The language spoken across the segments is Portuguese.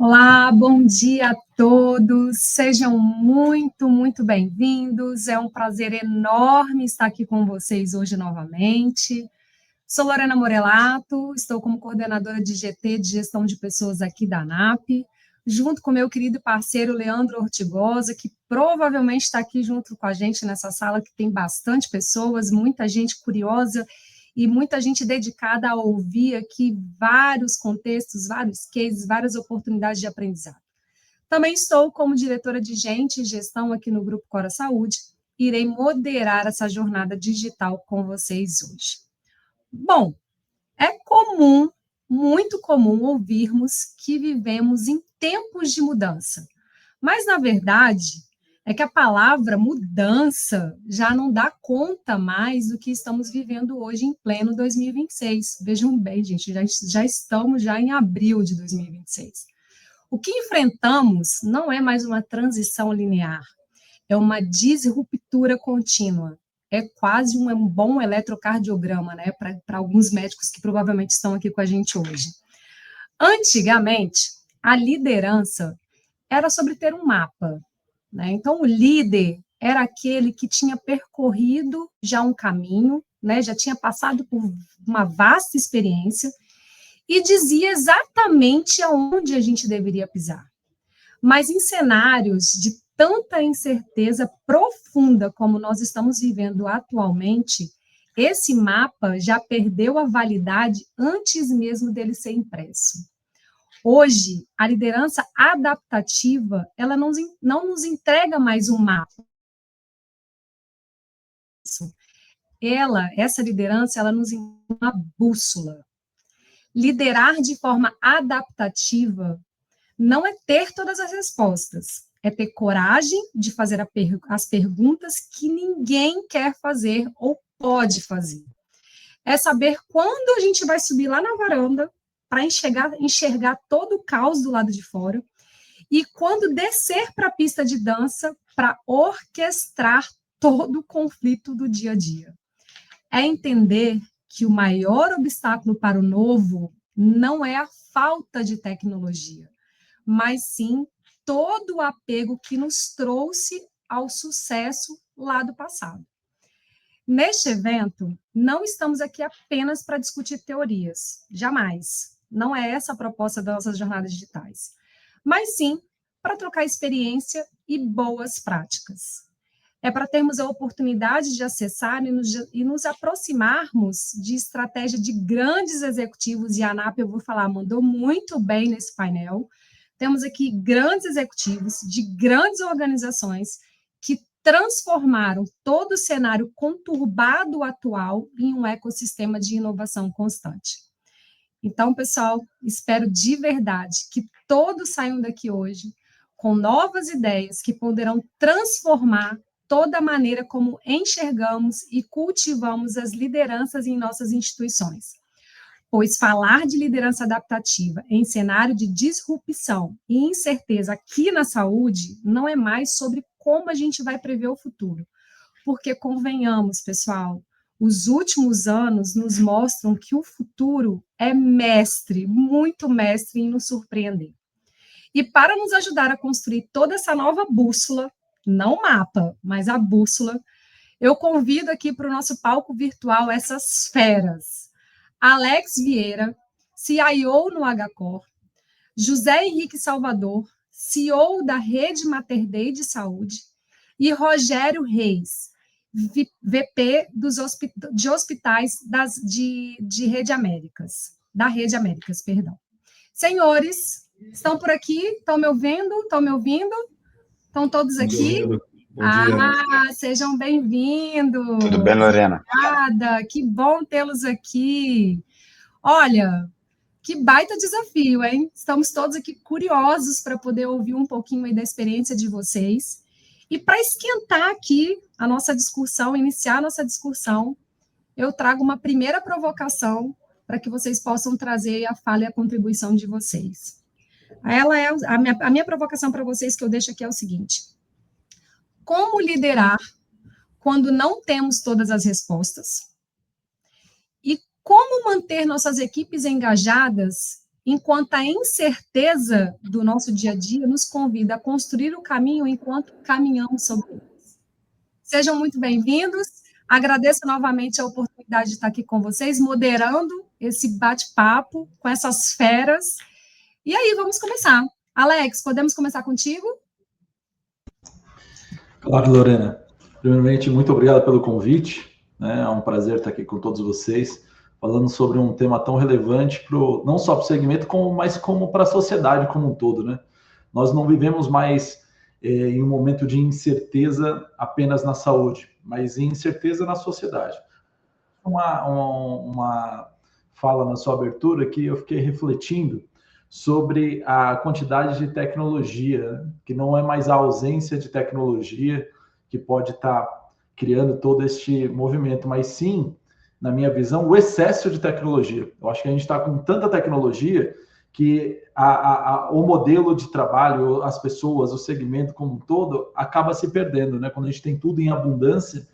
Olá, bom dia a todos, sejam muito bem-vindos, é um prazer enorme estar aqui com vocês hoje novamente. Sou Lorena Morelato, estou como coordenadora de GT, de Gestão de Pessoas aqui da ANAP, junto com meu querido parceiro Leandro Ortigosa, que provavelmente está aqui junto com a gente nessa sala, que tem bastante pessoas, muita gente curiosa e muita gente dedicada a ouvir aqui vários contextos, vários cases, várias oportunidades de aprendizado. Também estou como diretora de Gente e Gestão aqui no Grupo Cora Saúde, e irei moderar essa jornada digital com vocês hoje. Bom, é comum, muito comum ouvirmos que vivemos em tempos de mudança, mas na verdade é que a palavra mudança já não dá conta mais do que estamos vivendo hoje em pleno 2026. Vejam bem, gente, já estamos em abril de 2026. O que enfrentamos não é mais uma transição linear, é uma disruptura contínua. É quase um bom eletrocardiograma, né, para alguns médicos que provavelmente estão aqui com a gente hoje. Antigamente, a liderança era sobre ter um mapa, né? Então, o líder era aquele que tinha percorrido já um caminho, né? Já tinha passado por uma vasta experiência e dizia exatamente aonde a gente deveria pisar. Mas em cenários de tanta incerteza profunda como nós estamos vivendo atualmente, esse mapa já perdeu a validade antes mesmo dele ser impresso. Hoje, a liderança adaptativa, ela não nos entrega mais um mapa. Essa liderança, ela nos entrega uma bússola. Liderar de forma adaptativa não é ter todas as respostas, é ter coragem de fazer as perguntas que ninguém quer fazer ou pode fazer. É saber quando a gente vai subir lá na varanda para enxergar todo o caos do lado de fora e quando descer para a pista de dança para orquestrar todo o conflito do dia a dia. É entender que o maior obstáculo para o novo não é a falta de tecnologia, mas sim todo o apego que nos trouxe ao sucesso lá do passado. Neste evento, não estamos aqui apenas para discutir teorias, jamais. Não é essa a proposta das nossas jornadas digitais, mas sim para trocar experiência e boas práticas. É para termos a oportunidade de acessar e nos aproximarmos de estratégia de grandes executivos, e a ANAP, eu vou falar, mandou muito bem nesse painel. Temos aqui grandes executivos de grandes organizações que transformaram todo o cenário conturbado atual em um ecossistema de inovação constante. Então, pessoal, espero de verdade que todos saiam daqui hoje com novas ideias que poderão transformar toda a maneira como enxergamos e cultivamos as lideranças em nossas instituições. Pois falar de liderança adaptativa em cenário de disrupção e incerteza aqui na saúde não é mais sobre como a gente vai prever o futuro. Porque, convenhamos, pessoal, os últimos anos nos mostram que o futuro é mestre, muito mestre em nos surpreender. E para nos ajudar a construir toda essa nova bússola, não mapa, mas a bússola, eu convido aqui para o nosso palco virtual essas feras. Alex Vieira, CIO no HCor, José Henrique Salvador, CEO da Rede Mater Dei de Saúde, e Rogério Reis, VP de hospitais de Rede Américas. da Rede Américas, perdão. Senhores, estão por aqui? Estão me ouvindo? Estão me ouvindo? Estão todos aqui? Bom dia. Sejam bem-vindos. Tudo bem, Lorena? Obrigada, que bom tê-los aqui. Olha, que baita desafio, hein? Estamos todos aqui curiosos para poder ouvir um pouquinho aí da experiência de vocês. E para esquentar aqui a nossa discussão, iniciar a nossa discussão, eu trago uma primeira provocação para que vocês possam trazer a fala e a contribuição de vocês. A minha provocação para vocês que eu deixo aqui é o seguinte: como liderar quando não temos todas as respostas? E como manter nossas equipes engajadas enquanto a incerteza do nosso dia a dia nos convida a construir o caminho enquanto caminhamos sobre eles? Sejam muito bem-vindos. Agradeço novamente a oportunidade de estar aqui com vocês, moderando esse bate-papo com essas feras. E aí, vamos começar. Alex, podemos começar contigo? Claro, Lorena. Primeiramente, muito obrigado pelo convite. É um prazer estar aqui com todos vocês, falando sobre um tema tão relevante, não só para o segmento, mas como para a sociedade como um todo, né? Nós não vivemos mais em um momento de incerteza apenas na saúde, mas incerteza na sociedade. Uma fala na sua abertura que eu fiquei refletindo sobre a quantidade de tecnologia, que não é mais a ausência de tecnologia que pode estar criando todo este movimento, mas sim, na minha visão, o excesso de tecnologia. Eu acho que a gente está com tanta tecnologia que o modelo de trabalho, as pessoas, o segmento como um todo, acaba se perdendo, né? Quando a gente tem tudo em abundância,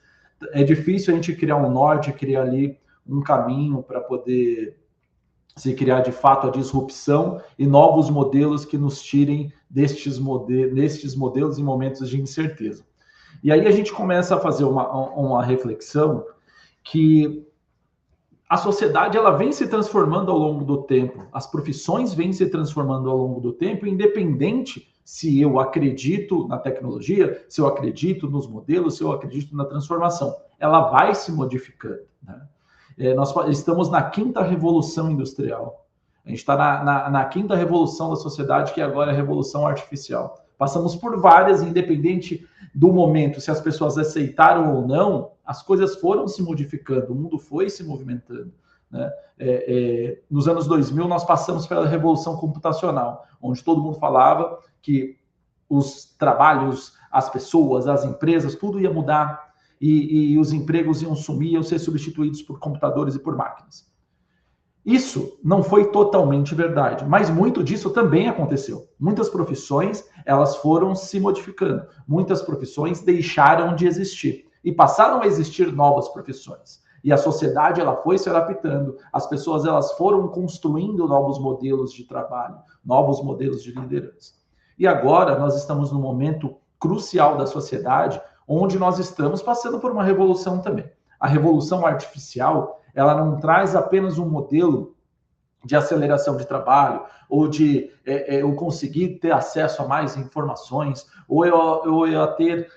é difícil a gente criar um norte, criar ali um caminho para poder se criar de fato a disrupção e novos modelos que nos tirem destes modelos em momentos de incerteza. E aí a gente começa a fazer uma reflexão que a sociedade ela vem se transformando ao longo do tempo, as profissões vêm se transformando ao longo do tempo, independente se eu acredito na tecnologia, se eu acredito nos modelos, se eu acredito na transformação. Ela vai se modificando, né? Nós estamos na quinta revolução industrial. A gente está na quinta revolução da sociedade, que agora é a revolução artificial. Passamos por várias, independente do momento, se as pessoas aceitaram ou não, as coisas foram se modificando, o mundo foi se movimentando, né? Nos anos 2000, nós passamos pela revolução computacional, onde todo mundo falava que os trabalhos, as pessoas, as empresas, tudo ia mudar, e os empregos iam sumir, iam ser substituídos por computadores e por máquinas. Isso não foi totalmente verdade, mas muito disso também aconteceu. Muitas profissões, elas foram se modificando. Muitas profissões deixaram de existir e passaram a existir novas profissões. E a sociedade, ela foi se adaptando, as pessoas, elas foram construindo novos modelos de trabalho, novos modelos de liderança. E agora nós estamos num momento crucial da sociedade, onde nós estamos passando por uma revolução também. A revolução artificial, ela não traz apenas um modelo de aceleração de trabalho, ou de eu conseguir ter acesso a mais informações, ou eu ter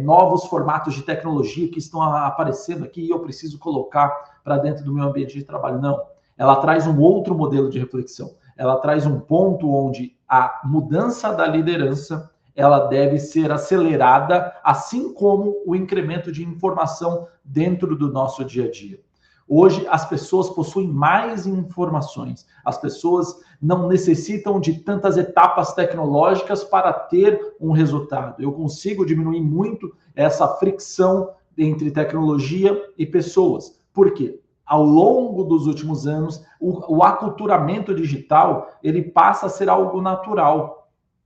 novos formatos de tecnologia que estão aparecendo aqui e eu preciso colocar para dentro do meu ambiente de trabalho. Não. Ela traz um outro modelo de reflexão. Ela traz um ponto onde a mudança da liderança ela deve ser acelerada, assim como o incremento de informação dentro do nosso dia a dia. Hoje, as pessoas possuem mais informações. As pessoas não necessitam de tantas etapas tecnológicas para ter um resultado. Eu consigo diminuir muito essa fricção entre tecnologia e pessoas. Por quê? Ao longo dos últimos anos, o aculturamento digital ele passa a ser algo natural.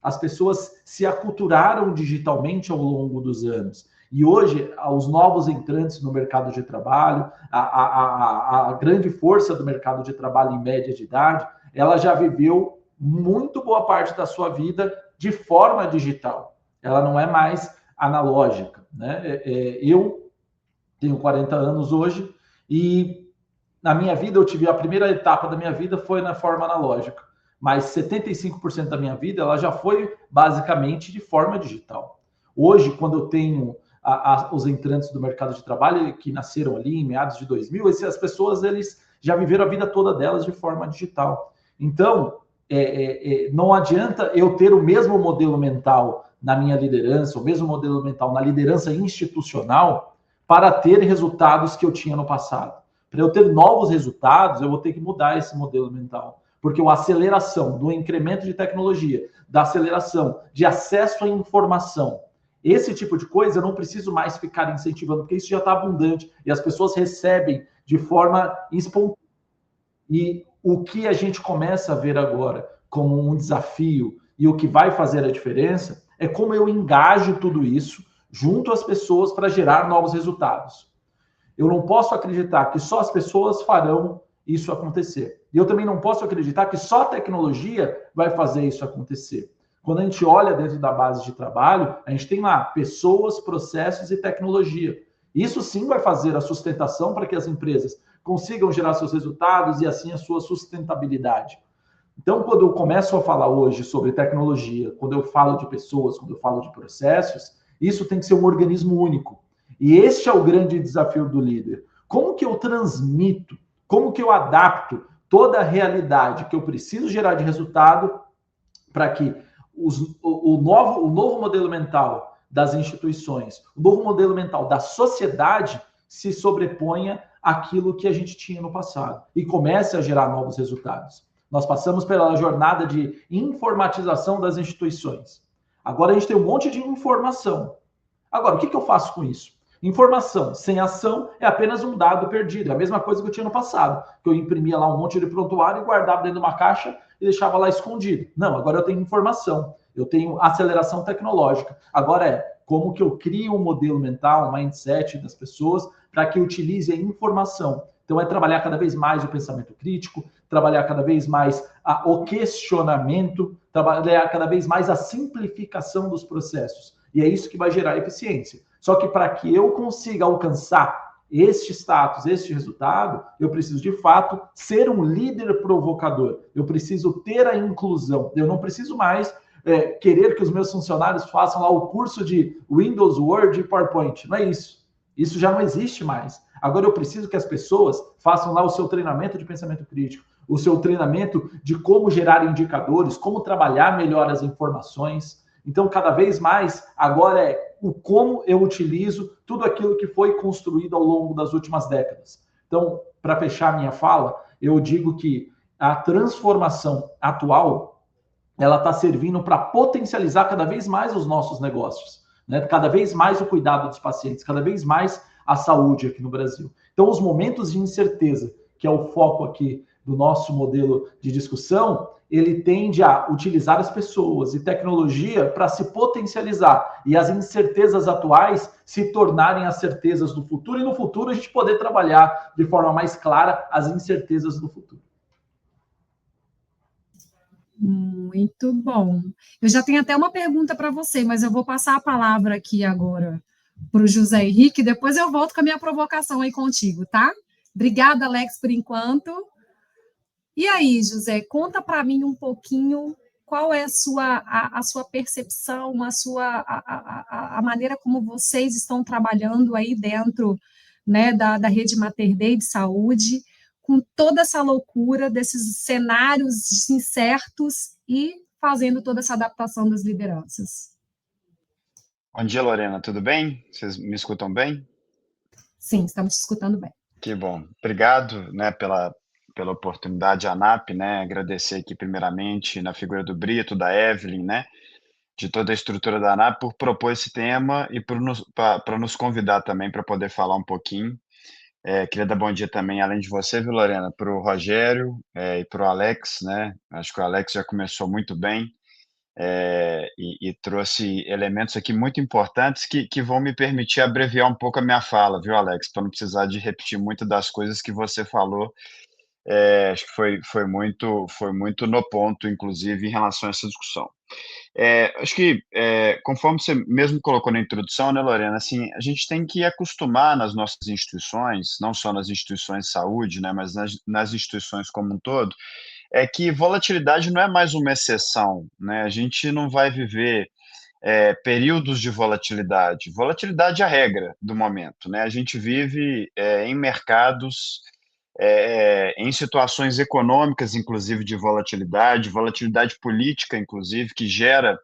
As pessoas se aculturaram digitalmente ao longo dos anos. E hoje, os novos entrantes no mercado de trabalho, a grande força do mercado de trabalho em média de idade, ela já viveu muito boa parte da sua vida de forma digital. Ela não é mais analógica, né? Eu tenho 40 anos hoje e na minha vida eu tive a primeira etapa da minha vida foi na forma analógica. Mas 75% da minha vida ela já foi basicamente de forma digital. Hoje, quando eu tenho os entrantes do mercado de trabalho que nasceram ali em meados de 2000, as pessoas eles já viveram a vida toda delas de forma digital. Então, não adianta eu ter o mesmo modelo mental na minha liderança, o mesmo modelo mental na liderança institucional, para ter resultados que eu tinha no passado. Para eu ter novos resultados, eu vou ter que mudar esse modelo mental. Porque a aceleração do incremento de tecnologia, da aceleração de acesso à informação, esse tipo de coisa eu não preciso mais ficar incentivando, porque isso já está abundante e as pessoas recebem de forma espontânea. E o que a gente começa a ver agora como um desafio e o que vai fazer a diferença é como eu engajo tudo isso junto às pessoas para gerar novos resultados. Eu não posso acreditar que só as pessoas farão isso acontecer. E eu também não posso acreditar que só a tecnologia vai fazer isso acontecer. Quando a gente olha dentro da base de trabalho, a gente tem lá pessoas, processos e tecnologia. Isso sim vai fazer a sustentação para que as empresas consigam gerar seus resultados e assim a sua sustentabilidade. Então, quando eu começo a falar hoje sobre tecnologia, quando eu falo de pessoas, quando eu falo de processos, isso tem que ser um organismo único. E este é o grande desafio do líder. Como que eu transmito, como que eu adapto toda a realidade que eu preciso gerar de resultado para que o novo modelo mental das instituições, o novo modelo mental da sociedade se sobreponha àquilo que a gente tinha no passado e comece a gerar novos resultados. Nós passamos pela jornada de informatização das instituições. Agora a gente tem um monte de informação. Agora, o que eu faço com isso? Informação sem ação é apenas um dado perdido. É a mesma coisa que eu tinha no passado, que eu imprimia lá um monte de prontuário e guardava dentro de uma caixa e deixava lá escondido. Não, agora eu tenho informação, eu tenho aceleração tecnológica. Agora como que eu crio um modelo mental, um mindset das pessoas para que utilize a informação. Então é trabalhar cada vez mais o pensamento crítico, trabalhar cada vez mais o questionamento, trabalhar cada vez mais a simplificação dos processos. E é isso que vai gerar eficiência. Só que para que eu consiga alcançar este status, este resultado, eu preciso, de fato, ser um líder provocador. Eu preciso ter a inclusão. Eu não preciso mais querer que os meus funcionários façam lá o curso de Windows, Word e PowerPoint. Não é isso. Isso já não existe mais. Agora eu preciso que as pessoas façam lá o seu treinamento de pensamento crítico, o seu treinamento de como gerar indicadores, como trabalhar melhor as informações. Então, cada vez mais, agora o como eu utilizo tudo aquilo que foi construído ao longo das últimas décadas. Então, para fechar minha fala, eu digo que a transformação atual, ela está servindo para potencializar cada vez mais os nossos negócios, né? Cada vez mais o cuidado dos pacientes, cada vez mais a saúde aqui no Brasil. Então, os momentos de incerteza, que é o foco aqui do nosso modelo de discussão, ele tende a utilizar as pessoas e tecnologia para se potencializar e as incertezas atuais se tornarem as certezas do futuro e no futuro a gente poder trabalhar de forma mais clara as incertezas do futuro. Muito bom. Eu já tenho até uma pergunta para você, mas eu vou passar a palavra aqui agora para o José Henrique, depois eu volto com a minha provocação aí contigo, tá? Obrigada, Alex, por enquanto. E aí, José, conta para mim um pouquinho qual é a sua percepção, a maneira como vocês estão trabalhando aí dentro, né, da Rede Mater Dei de saúde, com toda essa loucura desses cenários incertos e fazendo toda essa adaptação das lideranças. Bom dia, Lorena, tudo bem? Vocês me escutam bem? Sim, estamos te escutando bem. Que bom. Obrigado, né, pela oportunidade, ANAP, né, agradecer aqui primeiramente na figura do Brito, da Evelyn, né, de toda a estrutura da ANAP por propor esse tema e para nos convidar também para poder falar um pouquinho. Queria dar bom dia também, além de você, viu, Lorena, para o Rogério e para o Alex, né, acho que o Alex já começou muito bem e trouxe elementos aqui muito importantes que vão me permitir abreviar um pouco a minha fala, viu, Alex, para não precisar de repetir muito das coisas que você falou. Acho que foi muito no ponto, inclusive, em relação a essa discussão. Acho que, conforme você mesmo colocou na introdução, né, Lorena, assim, a gente tem que acostumar nas nossas instituições, não só nas instituições de saúde, né, mas nas instituições como um todo, que volatilidade não é mais uma exceção, né? A gente não vai viver períodos de volatilidade. Volatilidade é a regra do momento, né? A gente vive em mercados em situações econômicas, inclusive de volatilidade política, inclusive, que gera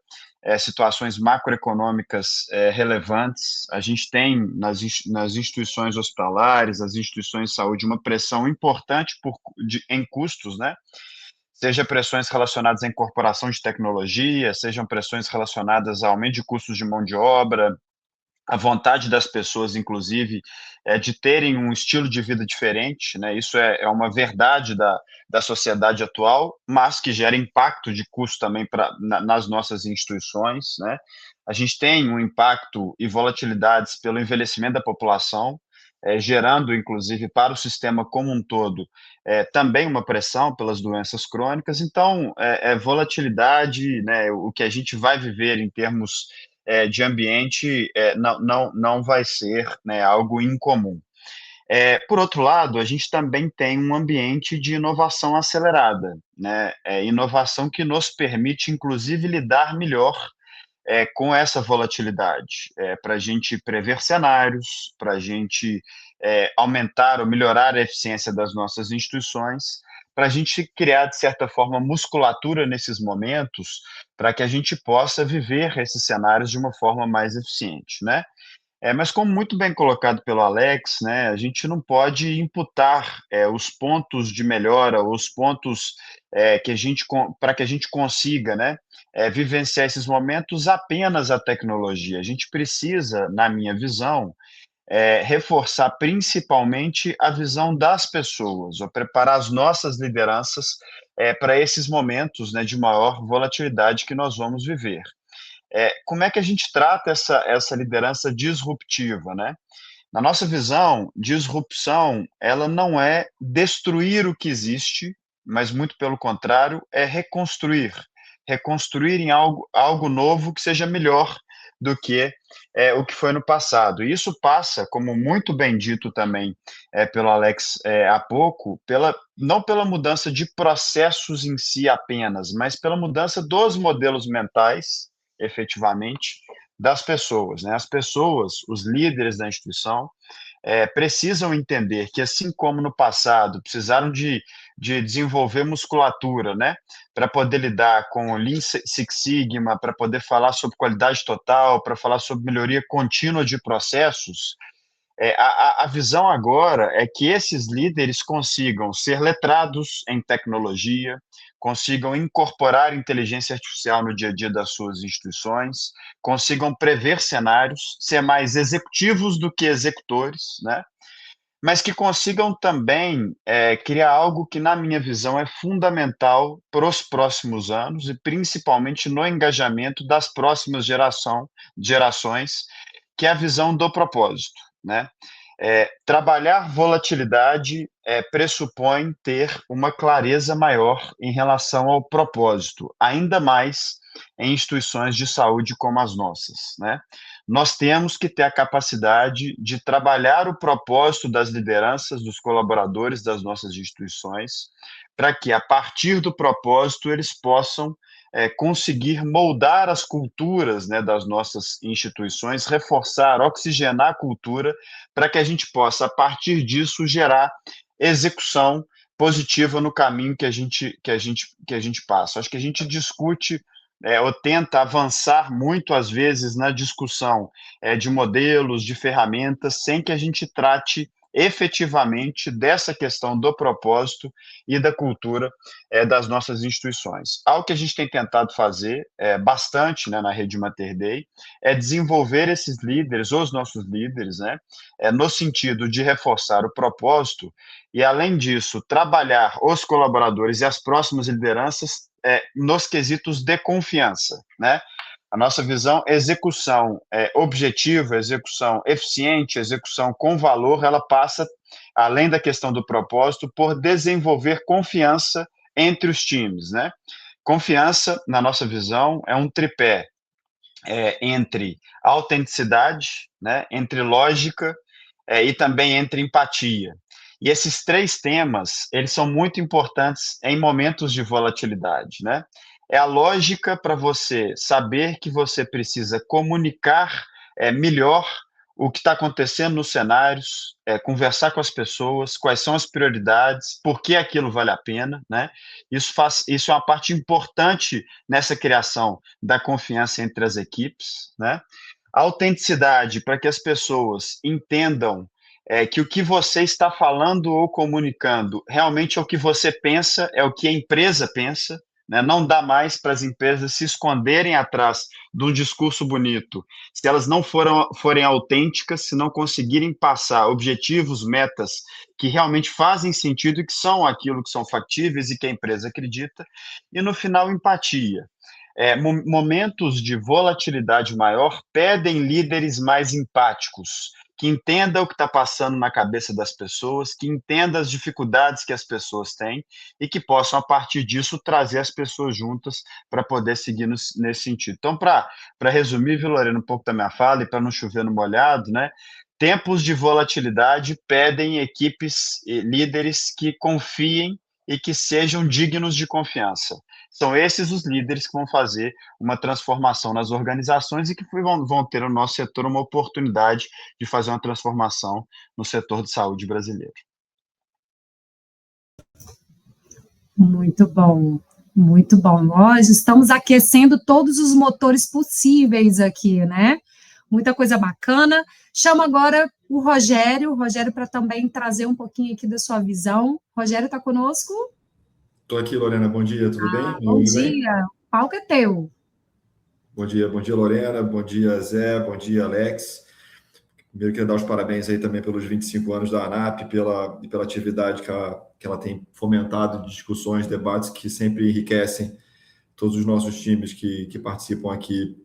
situações macroeconômicas relevantes. A gente tem nas instituições hospitalares, as instituições de saúde, uma pressão importante em custos, né? Seja pressões relacionadas à incorporação de tecnologia, sejam pressões relacionadas ao aumento de custos de mão de obra, a vontade das pessoas, inclusive, de terem um estilo de vida diferente, né? Isso é uma verdade da sociedade atual, mas que gera impacto de custo também nas nossas instituições, né? A gente tem um impacto e volatilidades pelo envelhecimento da população, gerando, inclusive, para o sistema como um todo, também uma pressão pelas doenças crônicas. Então, volatilidade, né? O que a gente vai viver em termos de ambiente não vai ser, né, algo incomum. Por outro lado, a gente também tem um ambiente de inovação acelerada, né, inovação que nos permite, inclusive, lidar melhor com essa volatilidade, para a gente prever cenários, para a gente aumentar ou melhorar a eficiência das nossas instituições, para a gente criar, de certa forma, musculatura nesses momentos, para que a gente possa viver esses cenários de uma forma mais eficiente, né? Mas como muito bem colocado pelo Alex, né, a gente não pode imputar os pontos de melhora, os pontos para que a gente consiga, né, vivenciar esses momentos apenas a tecnologia. A gente precisa, na minha visão, reforçar principalmente a visão das pessoas, ou preparar as nossas lideranças para esses momentos, né, de maior volatilidade que nós vamos viver. Como é que a gente trata essa liderança disruptiva, né? Na nossa visão, disrupção, ela não é destruir o que existe, mas muito pelo contrário, é reconstruir. Reconstruir em algo novo que seja melhor do que o que foi no passado. E isso passa, como muito bem dito também pelo Alex há pouco, não pela mudança de processos em si apenas, mas pela mudança dos modelos mentais, efetivamente, das pessoas, né? As pessoas, os líderes da instituição, precisam entender que, assim como no passado, precisaram de desenvolver musculatura, né, para poder lidar com o Lean Six Sigma, para poder falar sobre qualidade total, para falar sobre melhoria contínua de processos. A visão agora é que esses líderes consigam ser letrados em tecnologia, consigam incorporar inteligência artificial no dia a dia das suas instituições, consigam prever cenários, ser mais executivos do que executores, né? Mas que consigam também criar algo que, na minha visão, é fundamental para os próximos anos e principalmente no engajamento das próximas gerações, que é a visão do propósito, né? Trabalhar volatilidade pressupõe ter uma clareza maior em relação ao propósito, ainda mais em instituições de saúde como as nossas, né? Nós temos que ter a capacidade de trabalhar o propósito das lideranças, dos colaboradores das nossas instituições, para que, a partir do propósito, eles possam conseguir moldar as culturas, né, das nossas instituições, reforçar, oxigenar a cultura, para que a gente possa, a partir disso, gerar execução positiva no caminho que a gente passa. Acho que a gente discute ou tenta avançar muito, às vezes, na discussão de modelos, de ferramentas, sem que a gente trate efetivamente dessa questão do propósito e da cultura das nossas instituições. Algo que a gente tem tentado fazer bastante, né, na Rede Mater Dei é desenvolver esses líderes, os nossos líderes, né, no sentido de reforçar o propósito e, além disso, trabalhar os colaboradores e as próximas lideranças nos quesitos de confiança, né? A nossa visão, execução objetiva, execução eficiente, execução com valor, ela passa, além da questão do propósito, por desenvolver confiança entre os times, né? Confiança, na nossa visão, é um tripé entre autenticidade, né? Entre lógica e também entre empatia. E esses três temas, eles são muito importantes em momentos de volatilidade, né? É a lógica para você saber que você precisa comunicar melhor o que está acontecendo nos cenários, conversar com as pessoas, quais são as prioridades, por que aquilo vale a pena, né? Isso é uma parte importante nessa criação da confiança entre as equipes, né? A autenticidade para que as pessoas entendam que o que você está falando ou comunicando realmente é o que você pensa, é o que a empresa pensa, né? Não dá mais para as empresas se esconderem atrás de um discurso bonito, se elas não forem autênticas, se não conseguirem passar objetivos, metas que realmente fazem sentido e que são aquilo que são factíveis e que a empresa acredita. E, no final, empatia. Momentos de volatilidade maior pedem líderes mais empáticos, que entenda o que está passando na cabeça das pessoas, que entenda as dificuldades que as pessoas têm e que possam, a partir disso, trazer as pessoas juntas para poder seguir nesse sentido. Então, para resumir, viu, Lorena, um pouco da minha fala e para não chover no molhado, né? Tempos de volatilidade pedem equipes e líderes que confiem e que sejam dignos de confiança. São esses os líderes que vão fazer uma transformação nas organizações e que vão ter no nosso setor uma oportunidade de fazer uma transformação no setor de saúde brasileiro. Muito bom, muito bom. Nós estamos aquecendo todos os motores possíveis aqui, né? Muita coisa bacana. Chamo agora o Rogério para também trazer um pouquinho aqui da sua visão. Rogério, está conosco? Estou aqui, Lorena. Bom dia, tudo bem? Bom dia, o palco é teu. Bom dia, Lorena. Bom dia, Zé. Bom dia, Alex. Primeiro, quero dar os parabéns aí também pelos 25 anos da ANAP, pela atividade que ela tem fomentado de discussões, debates que sempre enriquecem todos os nossos times que participam aqui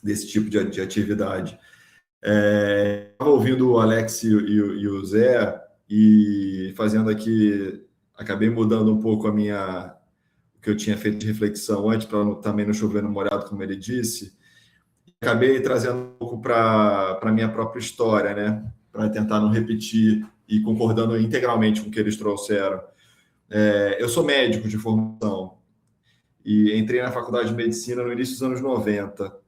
desse tipo de atividade. Estava ouvindo o Alex e o Zé e fazendo aqui, acabei mudando um pouco o que eu tinha feito de reflexão antes, para também não chover no molhado, como ele disse. Acabei trazendo um pouco para a minha própria história, né? Para tentar não repetir e concordando integralmente com o que eles trouxeram. Eu sou médico de formação e entrei na faculdade de medicina no início dos anos 90.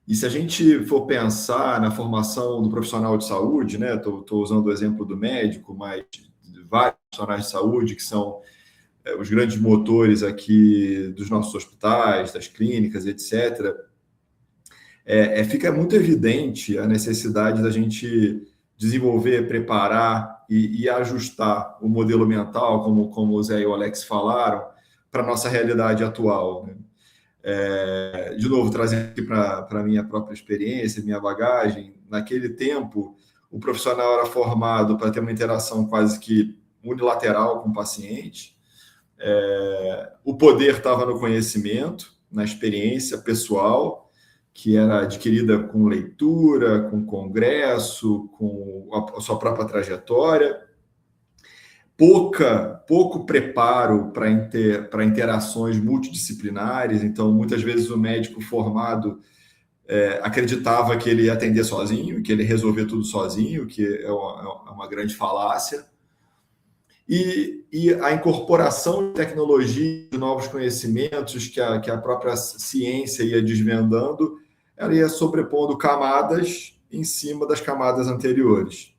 E se a gente for pensar na formação do profissional de saúde, né? Estou usando o exemplo do médico, mas de vários profissionais de saúde que são os grandes motores aqui dos nossos hospitais, das clínicas, etc., fica muito evidente a necessidade da gente desenvolver, preparar e ajustar o modelo mental, como o Zé e o Alex falaram, para a nossa realidade atual, né? De novo, trazendo aqui para a minha própria experiência, minha bagagem, naquele tempo, o profissional era formado para ter uma interação quase que unilateral com o paciente. O poder estava no conhecimento, na experiência pessoal, que era adquirida com leitura, com congresso, com a sua própria trajetória. Pouco preparo para interações multidisciplinares. Então, muitas vezes o médico formado acreditava que ele ia atender sozinho, que ele ia resolver tudo sozinho, que é uma grande falácia. E a incorporação de tecnologia, de novos conhecimentos que a própria ciência ia desvendando, ela ia sobrepondo camadas em cima das camadas anteriores.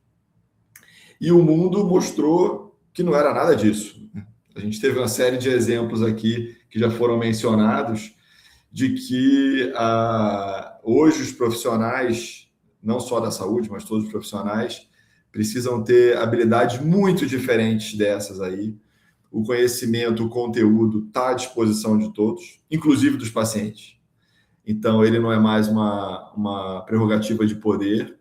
E o mundo mostrou que não era nada disso. A gente teve uma série de exemplos aqui que já foram mencionados, de que hoje os profissionais, não só da saúde, mas todos os profissionais, precisam ter habilidades muito diferentes dessas aí. O conhecimento, o conteúdo está à disposição de todos, inclusive dos pacientes. Então, ele não é mais uma prerrogativa de poder.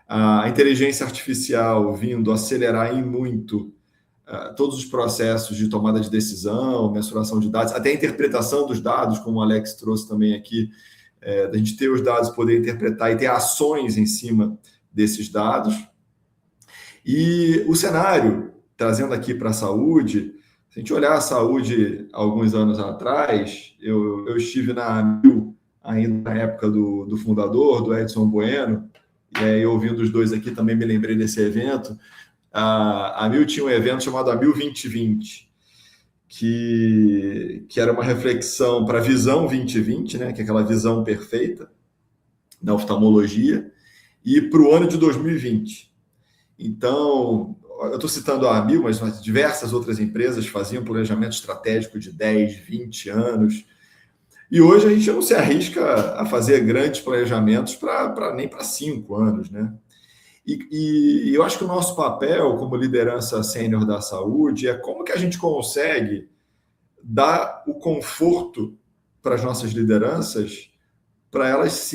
A inteligência artificial vindo acelerar em muito todos os processos de tomada de decisão, mensuração de dados, até a interpretação dos dados, como o Alex trouxe também aqui, da gente ter os dados, poder interpretar e ter ações em cima desses dados. E o cenário, trazendo aqui para a saúde, se a gente olhar a saúde alguns anos atrás, eu estive na AMIL, ainda na época do fundador, do Edson Bueno, e aí, ouvindo os dois aqui, também me lembrei desse evento. A AMIL tinha um evento chamado AMIL 2020, que era uma reflexão para a visão 2020, né, que é aquela visão perfeita da oftalmologia, e para o ano de 2020. Então, eu estou citando a Amil, mas diversas outras empresas faziam planejamento estratégico de 10, 20 anos. E hoje a gente não se arrisca a fazer grandes planejamentos nem para 5 anos, né? E eu acho que o nosso papel como liderança sênior da saúde é como que a gente consegue dar o conforto para as nossas lideranças, para elas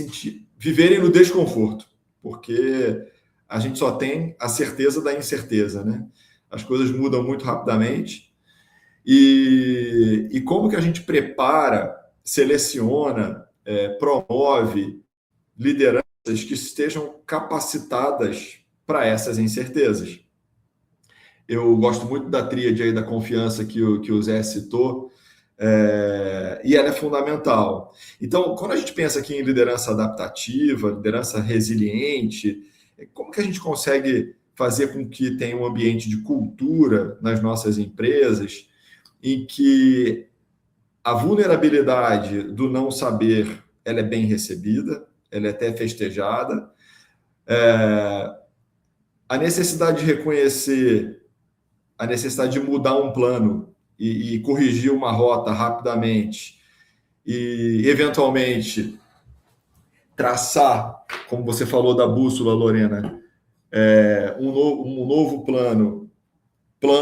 viverem no desconforto, porque a gente só tem a certeza da incerteza, né? As coisas mudam muito rapidamente e como que a gente prepara, seleciona, promove lideranças que estejam capacitadas para essas incertezas. Eu gosto muito da tríade aí da confiança que o Zé citou, e ela é fundamental. Então, quando a gente pensa aqui em liderança adaptativa, liderança resiliente, como que a gente consegue fazer com que tenha um ambiente de cultura nas nossas empresas em que a vulnerabilidade do não saber ela é bem recebida, ela é até festejada, a necessidade de reconhecer a necessidade de mudar um plano e corrigir uma rota rapidamente e, eventualmente, traçar, como você falou da bússola, Lorena, um novo plano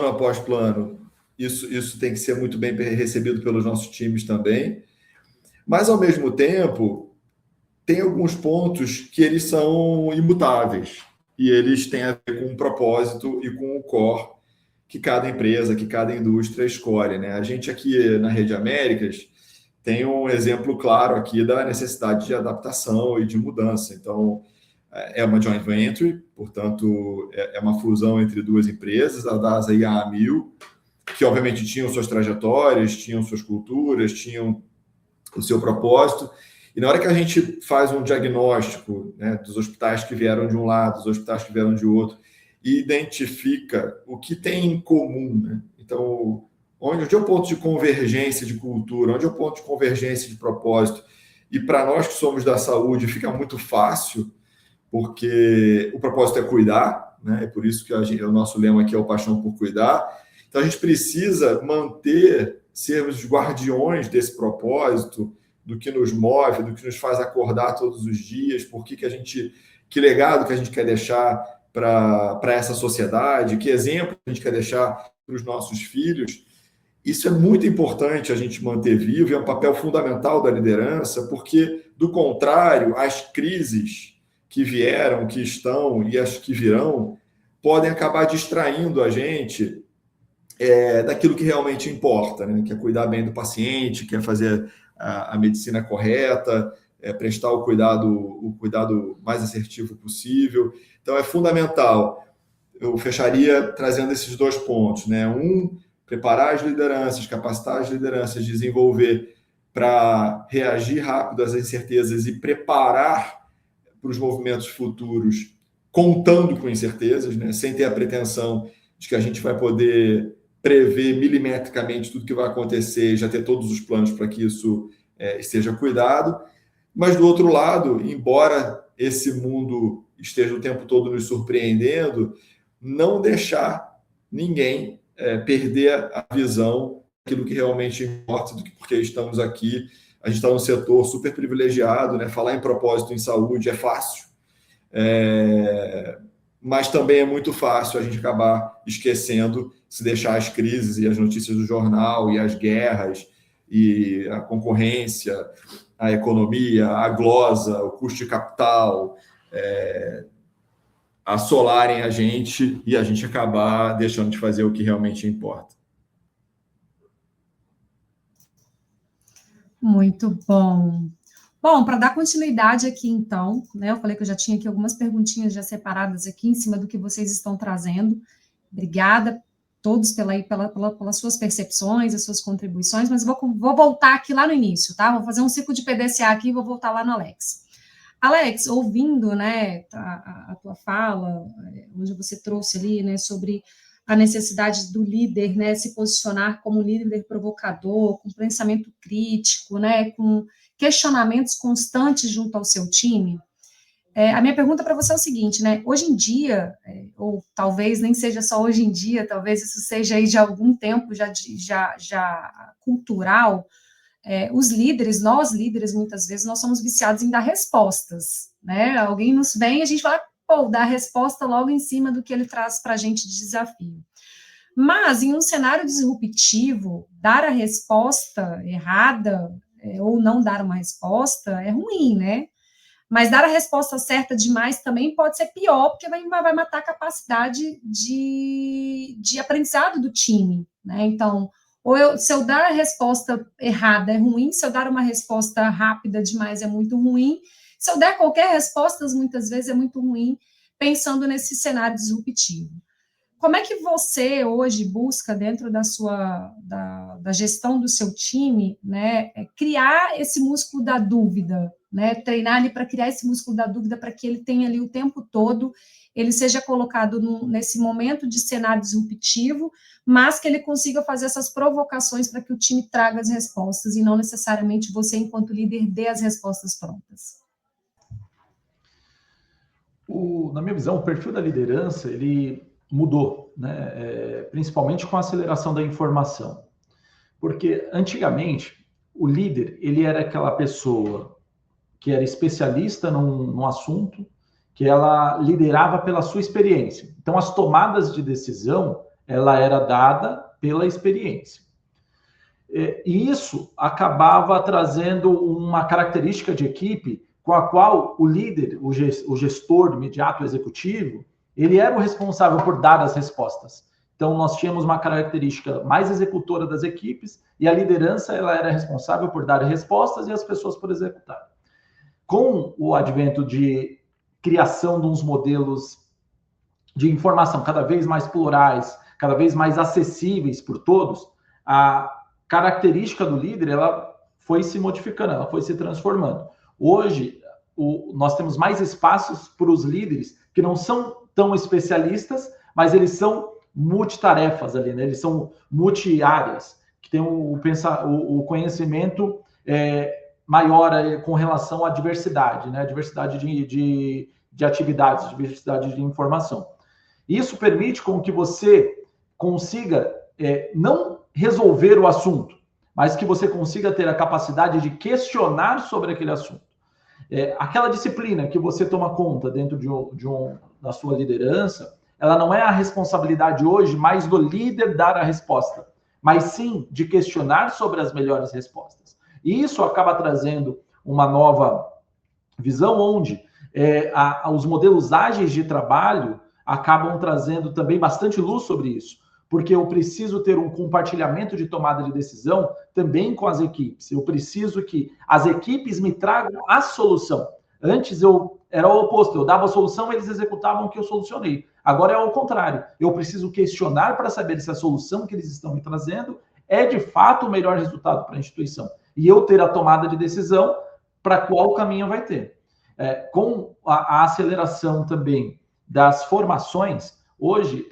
após plano. Isso tem que ser muito bem recebido pelos nossos times também. Mas, ao mesmo tempo, tem alguns pontos que eles são imutáveis e eles têm a ver com o propósito e com o core que cada empresa, que cada indústria escolhe, né? A gente aqui na Rede Américas tem um exemplo claro aqui da necessidade de adaptação e de mudança. Então, é uma joint venture, portanto, é uma fusão entre duas empresas, a DASA e a Amil, que obviamente tinham suas trajetórias, tinham suas culturas, tinham o seu propósito. E na hora que a gente faz um diagnóstico, né, dos hospitais que vieram de um lado, dos hospitais que vieram de outro, e identifica o que tem em comum, né? Então, onde é o ponto de convergência de cultura, onde é o ponto de convergência de propósito. E para nós que somos da saúde, fica muito fácil, porque o propósito é cuidar, né? É por isso que o nosso lema aqui é o paixão por cuidar. Então, a gente precisa sermos os guardiões desse propósito, do que nos move, do que nos faz acordar todos os dias, que legado que a gente quer deixar para essa sociedade, que exemplo a gente quer deixar para os nossos filhos. Isso é muito importante a gente manter vivo, e é um papel fundamental da liderança, porque, do contrário, as crises que vieram, que estão e as que virão, podem acabar distraindo a gente daquilo que realmente importa, né? Que é cuidar bem do paciente, que é fazer a medicina correta, prestar o cuidado mais assertivo possível. Então, é fundamental. Eu fecharia trazendo esses 2 pontos, né? Preparar as lideranças, capacitar as lideranças, desenvolver para reagir rápido às incertezas e preparar para os movimentos futuros, contando com incertezas, né? Sem ter a pretensão de que a gente vai poder prever milimetricamente tudo que vai acontecer, já ter todos os planos para que isso esteja cuidado. Mas, do outro lado, embora esse mundo esteja o tempo todo nos surpreendendo, não deixar ninguém perder a visão daquilo que realmente importa, porque estamos aqui, a gente está num setor super privilegiado, né? Falar em propósito em saúde é fácil, mas também é muito fácil a gente acabar esquecendo, se deixar as crises e as notícias do jornal e as guerras e a concorrência, a economia, a glosa, o custo de capital, assolarem a gente e a gente acabar deixando de fazer o que realmente importa. Muito bom. Bom, para dar continuidade aqui, então, né, eu falei que eu já tinha aqui algumas perguntinhas já separadas aqui em cima do que vocês estão trazendo. Obrigada todos pelas suas percepções, as suas contribuições, mas vou voltar aqui lá no início, tá? Vou fazer um ciclo de PDCA aqui e vou voltar lá no Alex. Alex, ouvindo, né, a tua fala, onde você trouxe ali, né, sobre a necessidade do líder, né, se posicionar como líder provocador, com pensamento crítico, né, com questionamentos constantes junto ao seu time, A minha pergunta para você é o seguinte, né? Hoje em dia, ou talvez nem seja só hoje em dia, talvez isso seja aí de algum tempo já cultural, os líderes, nós líderes, muitas vezes, nós somos viciados em dar respostas, né? Alguém nos vem e a gente fala, dá a resposta logo em cima do que ele traz para a gente de desafio. Mas, em um cenário disruptivo, dar a resposta errada, ou não dar uma resposta, é ruim, né? Mas dar a resposta certa demais também pode ser pior, porque vai matar a capacidade de aprendizado do time, né? Então, se eu dar a resposta errada é ruim, se eu dar uma resposta rápida demais é muito ruim, se eu der qualquer resposta, muitas vezes é muito ruim, pensando nesse cenário disruptivo. Como é que você hoje busca, dentro da gestão do seu time, né, criar esse músculo da dúvida, né, treinar ele para criar esse músculo da dúvida, para que ele tenha ali o tempo todo, ele seja colocado nesse momento de cenário disruptivo, mas que ele consiga fazer essas provocações para que o time traga as respostas, e não necessariamente você, enquanto líder, dê as respostas prontas? Na minha visão, o perfil da liderança, ele mudou, né? Principalmente com a aceleração da informação. Porque, antigamente, o líder, ele era aquela pessoa que era especialista num assunto, que ela liderava pela sua experiência. Então, as tomadas de decisão, ela era dada pela experiência. E isso acabava trazendo uma característica de equipe com a qual o líder, o gestor imediato, o executivo, ele era o responsável por dar as respostas. Então, nós tínhamos uma característica mais executora das equipes, e a liderança ela era responsável por dar respostas e as pessoas por executar. Com o advento de criação de uns modelos de informação cada vez mais plurais, cada vez mais acessíveis por todos, a característica do líder ela foi se modificando, ela foi se transformando. Hoje, nós temos mais espaços para os líderes que não são tão especialistas, mas eles são multitarefas ali, né? Eles são multi-áreas, que tem o conhecimento maior com relação à diversidade, né? Diversidade de atividades, diversidade de informação. Isso permite com que você consiga não resolver o assunto, mas que você consiga ter a capacidade de questionar sobre aquele assunto. Aquela disciplina que você toma conta dentro da sua liderança, ela não é a responsabilidade hoje mais do líder dar a resposta, mas sim de questionar sobre as melhores respostas. E isso acaba trazendo uma nova visão onde os modelos ágeis de trabalho acabam trazendo também bastante luz sobre isso, porque eu preciso ter um compartilhamento de tomada de decisão também com as equipes. Eu preciso que as equipes me tragam a solução. Antes era o oposto, eu dava a solução, eles executavam o que eu solucionei. Agora é ao contrário, eu preciso questionar para saber se a solução que eles estão me trazendo é de fato o melhor resultado para a instituição. E eu ter a tomada de decisão para qual caminho vai ter. Com a aceleração também das formações, hoje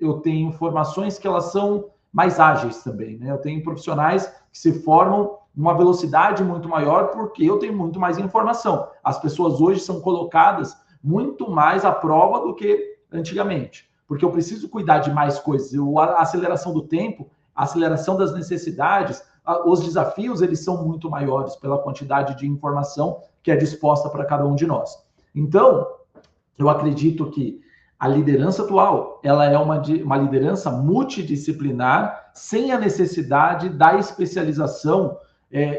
eu tenho formações que elas são mais ágeis também, né? Eu tenho profissionais que se formam numa velocidade muito maior porque eu tenho muito mais informação. As pessoas hoje são colocadas muito mais à prova do que antigamente, porque eu preciso cuidar de mais coisas. A aceleração do tempo, a aceleração das necessidades, os desafios, eles são muito maiores pela quantidade de informação que é disposta para cada um de nós. Então, eu acredito que a liderança atual, ela é uma liderança multidisciplinar, sem a necessidade da especialização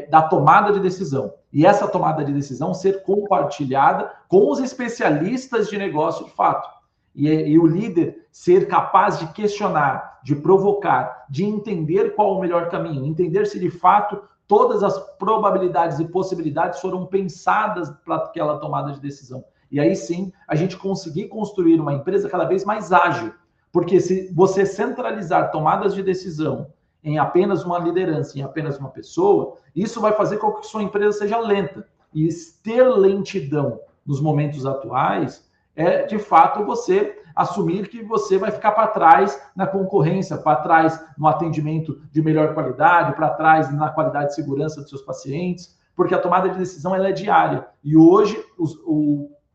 da tomada de decisão. E essa tomada de decisão ser compartilhada com os especialistas de negócio de fato. E o líder ser capaz de questionar, de provocar, de entender qual o melhor caminho, entender se de fato todas as probabilidades e possibilidades foram pensadas para aquela tomada de decisão. E aí sim, a gente conseguir construir uma empresa cada vez mais ágil. Porque se você centralizar tomadas de decisão em apenas uma liderança, em apenas uma pessoa, isso vai fazer com que sua empresa seja lenta. E ter lentidão nos momentos atuais é, de fato, você assumir que você vai ficar para trás na concorrência, para trás no atendimento de melhor qualidade, para trás na qualidade de segurança dos seus pacientes, porque a tomada de decisão ela é diária. E hoje,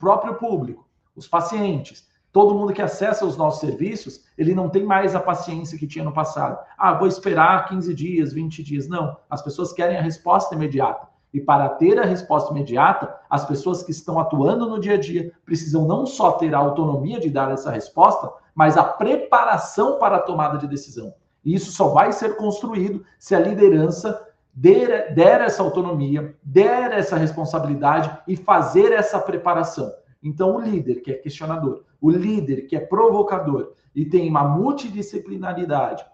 próprio público, os pacientes, todo mundo que acessa os nossos serviços, ele não tem mais a paciência que tinha no passado. Ah, vou esperar 15 dias, 20 dias. Não, as pessoas querem a resposta imediata. E para ter a resposta imediata, as pessoas que estão atuando no dia a dia precisam não só ter a autonomia de dar essa resposta, mas a preparação para a tomada de decisão. E isso só vai ser construído se a liderança der essa autonomia, der essa responsabilidade e fazer essa preparação. Então, o líder que é questionador, o líder que é provocador e tem uma multidisciplinaridade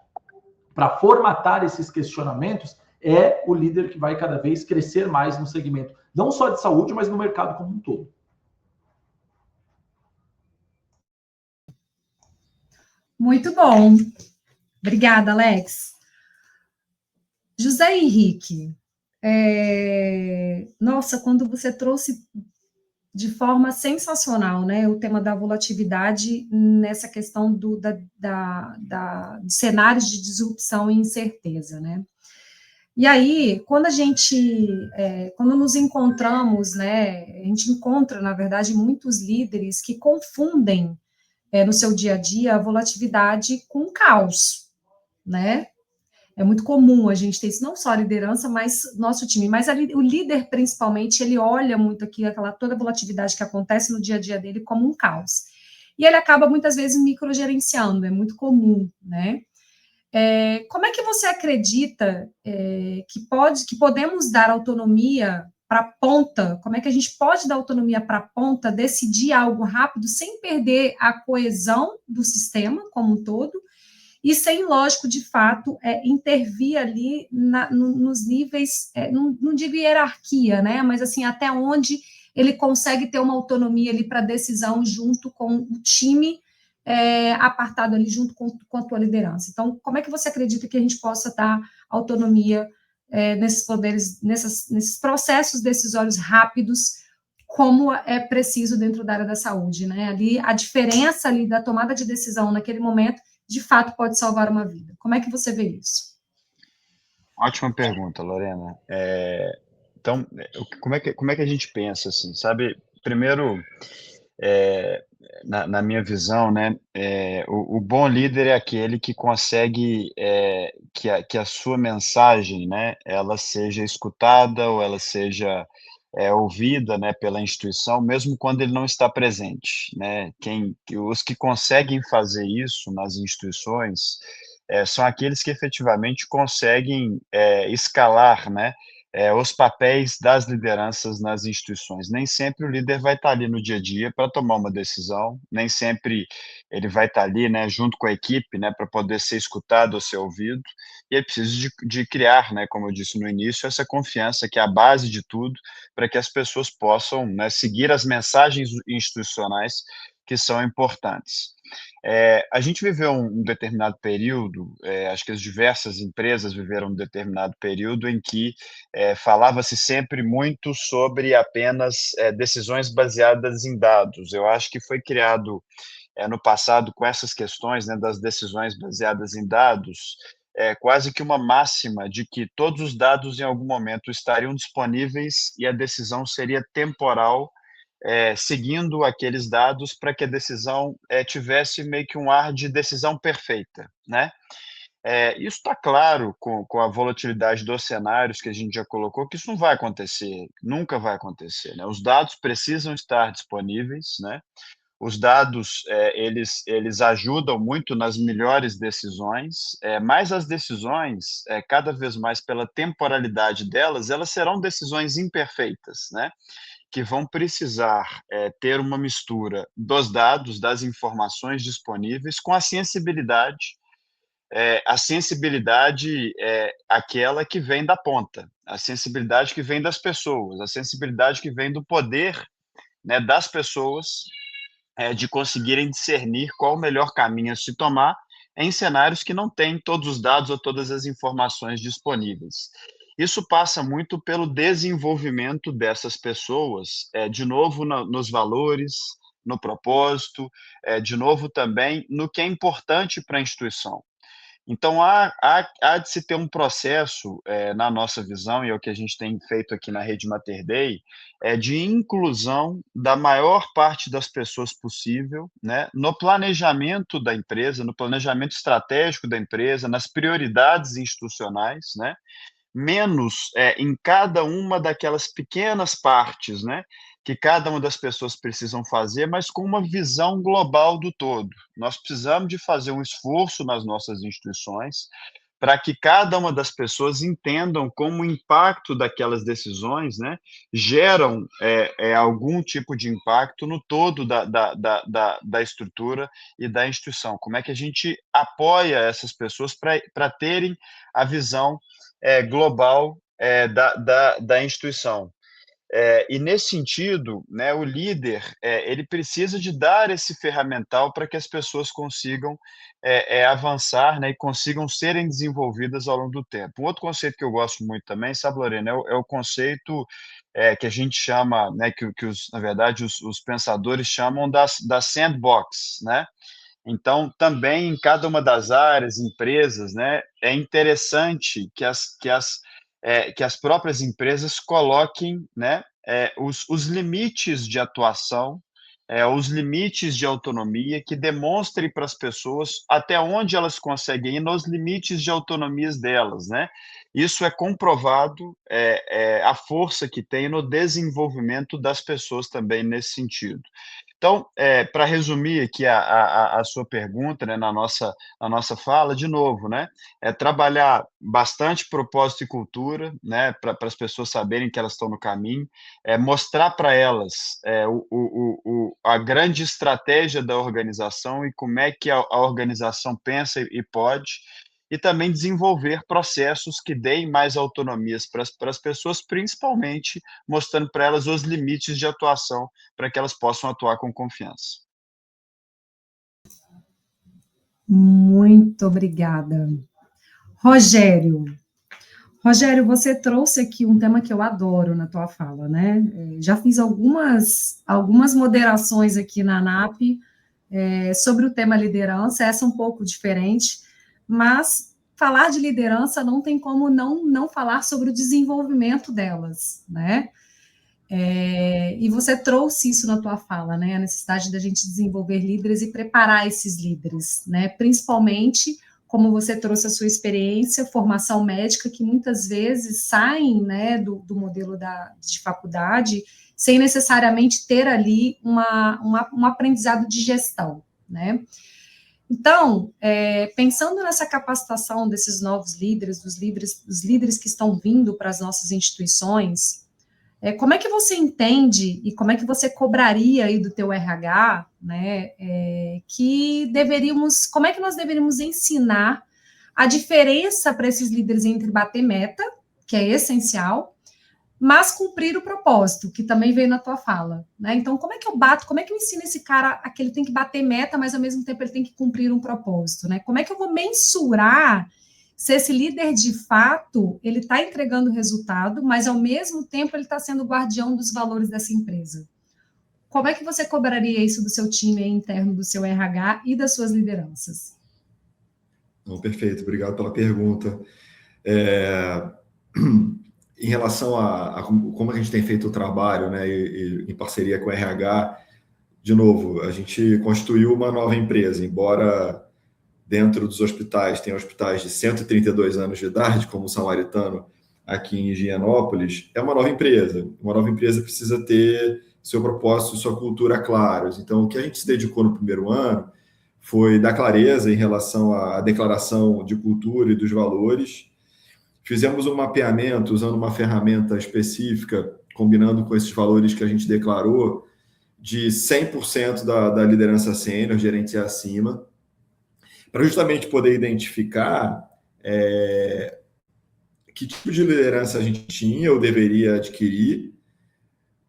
para formatar esses questionamentos, é o líder que vai cada vez crescer mais no segmento, não só de saúde, mas no mercado como um todo. Muito bom. Obrigada, Alex. José Henrique, nossa, quando você trouxe de forma sensacional, né, o tema da volatilidade nessa questão de cenários de disrupção e incerteza, né? E aí, quando nos encontramos, né, a gente encontra, na verdade, muitos líderes que confundem no seu dia a dia a volatilidade com o caos, né? É muito comum a gente ter isso, não só a liderança, mas nosso time, mas o líder, principalmente, ele olha muito aqui toda a volatilidade que acontece no dia a dia dele como um caos. E ele acaba, muitas vezes, microgerenciando, é muito comum, né? Como é que você acredita que podemos dar autonomia para a ponta? Como é que a gente pode dar autonomia para a ponta, decidir algo rápido, sem perder a coesão do sistema como um todo, e sem, lógico, de fato, intervir ali nos níveis, não digo hierarquia, né? Mas assim, até onde ele consegue ter uma autonomia ali para decisão junto com o time apartado ali junto com a tua liderança. Então, como é que você acredita que a gente possa dar autonomia nesses poderes, nesses processos decisórios rápidos, como é preciso dentro da área da saúde, né? Ali, a diferença ali da tomada de decisão naquele momento, de fato, pode salvar uma vida. Como é que você vê isso? Ótima pergunta, Lorena. Então, como é que a gente pensa, assim, sabe? Primeiro, na minha visão, né, o bom líder é aquele que consegue que a sua mensagem, né, ela seja escutada ou ela seja ouvida, né, pela instituição, mesmo quando ele não está presente, né? Os que conseguem fazer isso nas instituições são aqueles que efetivamente conseguem escalar, né, os papéis das lideranças nas instituições. Nem sempre o líder vai estar ali no dia a dia para tomar uma decisão, nem sempre ele vai estar ali, né, junto com a equipe, né, para poder ser escutado ou ser ouvido, e é preciso de criar, né, como eu disse no início, essa confiança que é a base de tudo, para que as pessoas possam, né, seguir as mensagens institucionais que são importantes. A gente viveu um determinado período, acho que as diversas empresas viveram um determinado período em que falava-se sempre muito sobre apenas decisões baseadas em dados. Eu acho que foi criado no passado com essas questões, né, das decisões baseadas em dados, quase que uma máxima de que todos os dados em algum momento estariam disponíveis e a decisão seria temporal, seguindo aqueles dados para que a decisão tivesse meio que um ar de decisão perfeita, né? Isso está claro com a volatilidade dos cenários que a gente já colocou, que isso não vai acontecer, nunca vai acontecer, né? Os dados precisam estar disponíveis, né? Os dados, eles ajudam muito nas melhores decisões, mas as decisões, cada vez mais pela temporalidade delas, elas serão decisões imperfeitas, né? Que vão precisar ter uma mistura dos dados, das informações disponíveis com a sensibilidade. A sensibilidade é aquela que vem da ponta, a sensibilidade que vem das pessoas, a sensibilidade que vem do poder, né, das pessoas, de conseguirem discernir qual o melhor caminho a se tomar em cenários que não têm todos os dados ou todas as informações disponíveis. Isso passa muito pelo desenvolvimento dessas pessoas, de novo nos valores, no propósito, de novo também no que é importante para a instituição. Então, há de se ter um processo, na nossa visão, e é o que a gente tem feito aqui na Rede Mater Dei, de inclusão da maior parte das pessoas possível, né, no planejamento da empresa, no planejamento estratégico da empresa, nas prioridades institucionais, né, menos em cada uma daquelas pequenas partes, né, que cada uma das pessoas precisam fazer, mas com uma visão global do todo. Nós precisamos de fazer um esforço nas nossas instituições para que cada uma das pessoas entendam como o impacto daquelas decisões, né, geram algum tipo de impacto no todo da estrutura e da instituição. Como é que a gente apoia essas pessoas para terem a visão global da instituição. E nesse sentido, né, o líder ele precisa de dar esse ferramental para que as pessoas consigam avançar, né, e consigam serem desenvolvidas ao longo do tempo. Um outro conceito que eu gosto muito também, sabe, Lorena, é o conceito que a gente chama, né, que na verdade, os pensadores chamam da sandbox, né? Então, também em cada uma das áreas, empresas, né, é interessante que as próprias empresas coloquem, né, os limites de atuação, os limites de autonomia, que demonstrem para as pessoas até onde elas conseguem ir nos limites de autonomias delas, né? Isso é comprovado, a força que tem no desenvolvimento das pessoas também nesse sentido. Então, para resumir aqui a sua pergunta, né, na nossa fala, de novo, né, trabalhar bastante propósito e cultura, né, para as pessoas saberem que elas estão no caminho, mostrar para elas a grande estratégia da organização e como é que a organização pensa e pode, e também desenvolver processos que deem mais autonomias para as pessoas, principalmente mostrando para elas os limites de atuação para que elas possam atuar com confiança. Muito obrigada. Rogério, você trouxe aqui um tema que eu adoro na tua fala, né? Já fiz algumas moderações aqui na ANAP sobre o tema liderança, essa é um pouco diferente, mas falar de liderança não tem como não falar sobre o desenvolvimento delas, né? E você trouxe isso na tua fala, né? A necessidade da gente desenvolver líderes e preparar esses líderes, né? Principalmente, como você trouxe a sua experiência, formação médica, que muitas vezes saem, né, do modelo de faculdade, sem necessariamente ter ali um aprendizado de gestão, né? Então, pensando nessa capacitação desses novos líderes, dos líderes que estão vindo para as nossas instituições, como é que você entende e como é que você cobraria aí do teu RH, né, como é que nós deveríamos ensinar a diferença para esses líderes entre bater meta, que é essencial, mas cumprir o propósito, que também veio na tua fala, né? Então, como é que eu ensino esse cara a que ele tem que bater meta, mas ao mesmo tempo ele tem que cumprir um propósito, né? Como é que eu vou mensurar se esse líder, de fato, ele está entregando resultado, mas, ao mesmo tempo, ele está sendo guardião dos valores dessa empresa? Como é que você cobraria isso do seu time interno, do seu RH e das suas lideranças? Não, perfeito, obrigado pela pergunta. Em relação a como a gente tem feito o trabalho, né, e em parceria com o RH, de novo, a gente constituiu uma nova empresa, embora dentro dos hospitais, tem hospitais de 132 anos de idade, como o Samaritano, aqui em Higienópolis, é uma nova empresa. Uma nova empresa precisa ter seu propósito, sua cultura claros. Então, o que a gente se dedicou no primeiro ano foi dar clareza em relação à declaração de cultura e dos valores. Fizemos um mapeamento usando uma ferramenta específica, combinando com esses valores que a gente declarou, de 100% da liderança sênior, gerente e acima, para justamente poder identificar que tipo de liderança a gente tinha ou deveria adquirir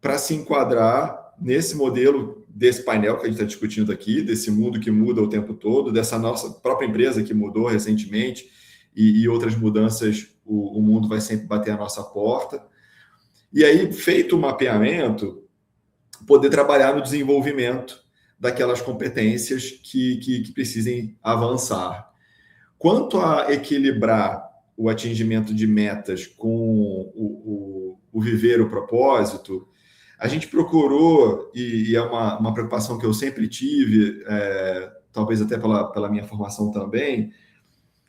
para se enquadrar nesse modelo, desse painel que a gente está discutindo aqui, desse mundo que muda o tempo todo, dessa nossa própria empresa que mudou recentemente e outras mudanças, o mundo vai sempre bater a nossa porta. E aí, feito o mapeamento, poder trabalhar no desenvolvimento daquelas competências que precisem avançar. Quanto a equilibrar o atingimento de metas com o viver o propósito, a gente procurou, e é uma preocupação que eu sempre tive, talvez até pela minha formação também,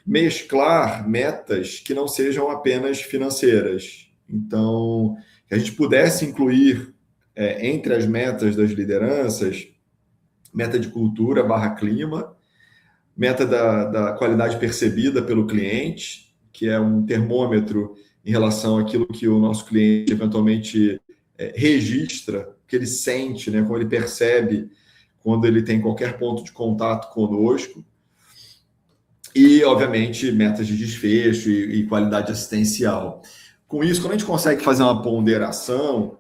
mesclar metas que não sejam apenas financeiras. Então, que a gente pudesse incluir entre as metas das lideranças, meta de cultura / clima, meta da qualidade percebida pelo cliente, que é um termômetro em relação àquilo que o nosso cliente eventualmente registra, que ele sente, né, como ele percebe quando ele tem qualquer ponto de contato conosco. E, obviamente, metas de desfecho e qualidade assistencial. Com isso, quando a gente consegue fazer uma ponderação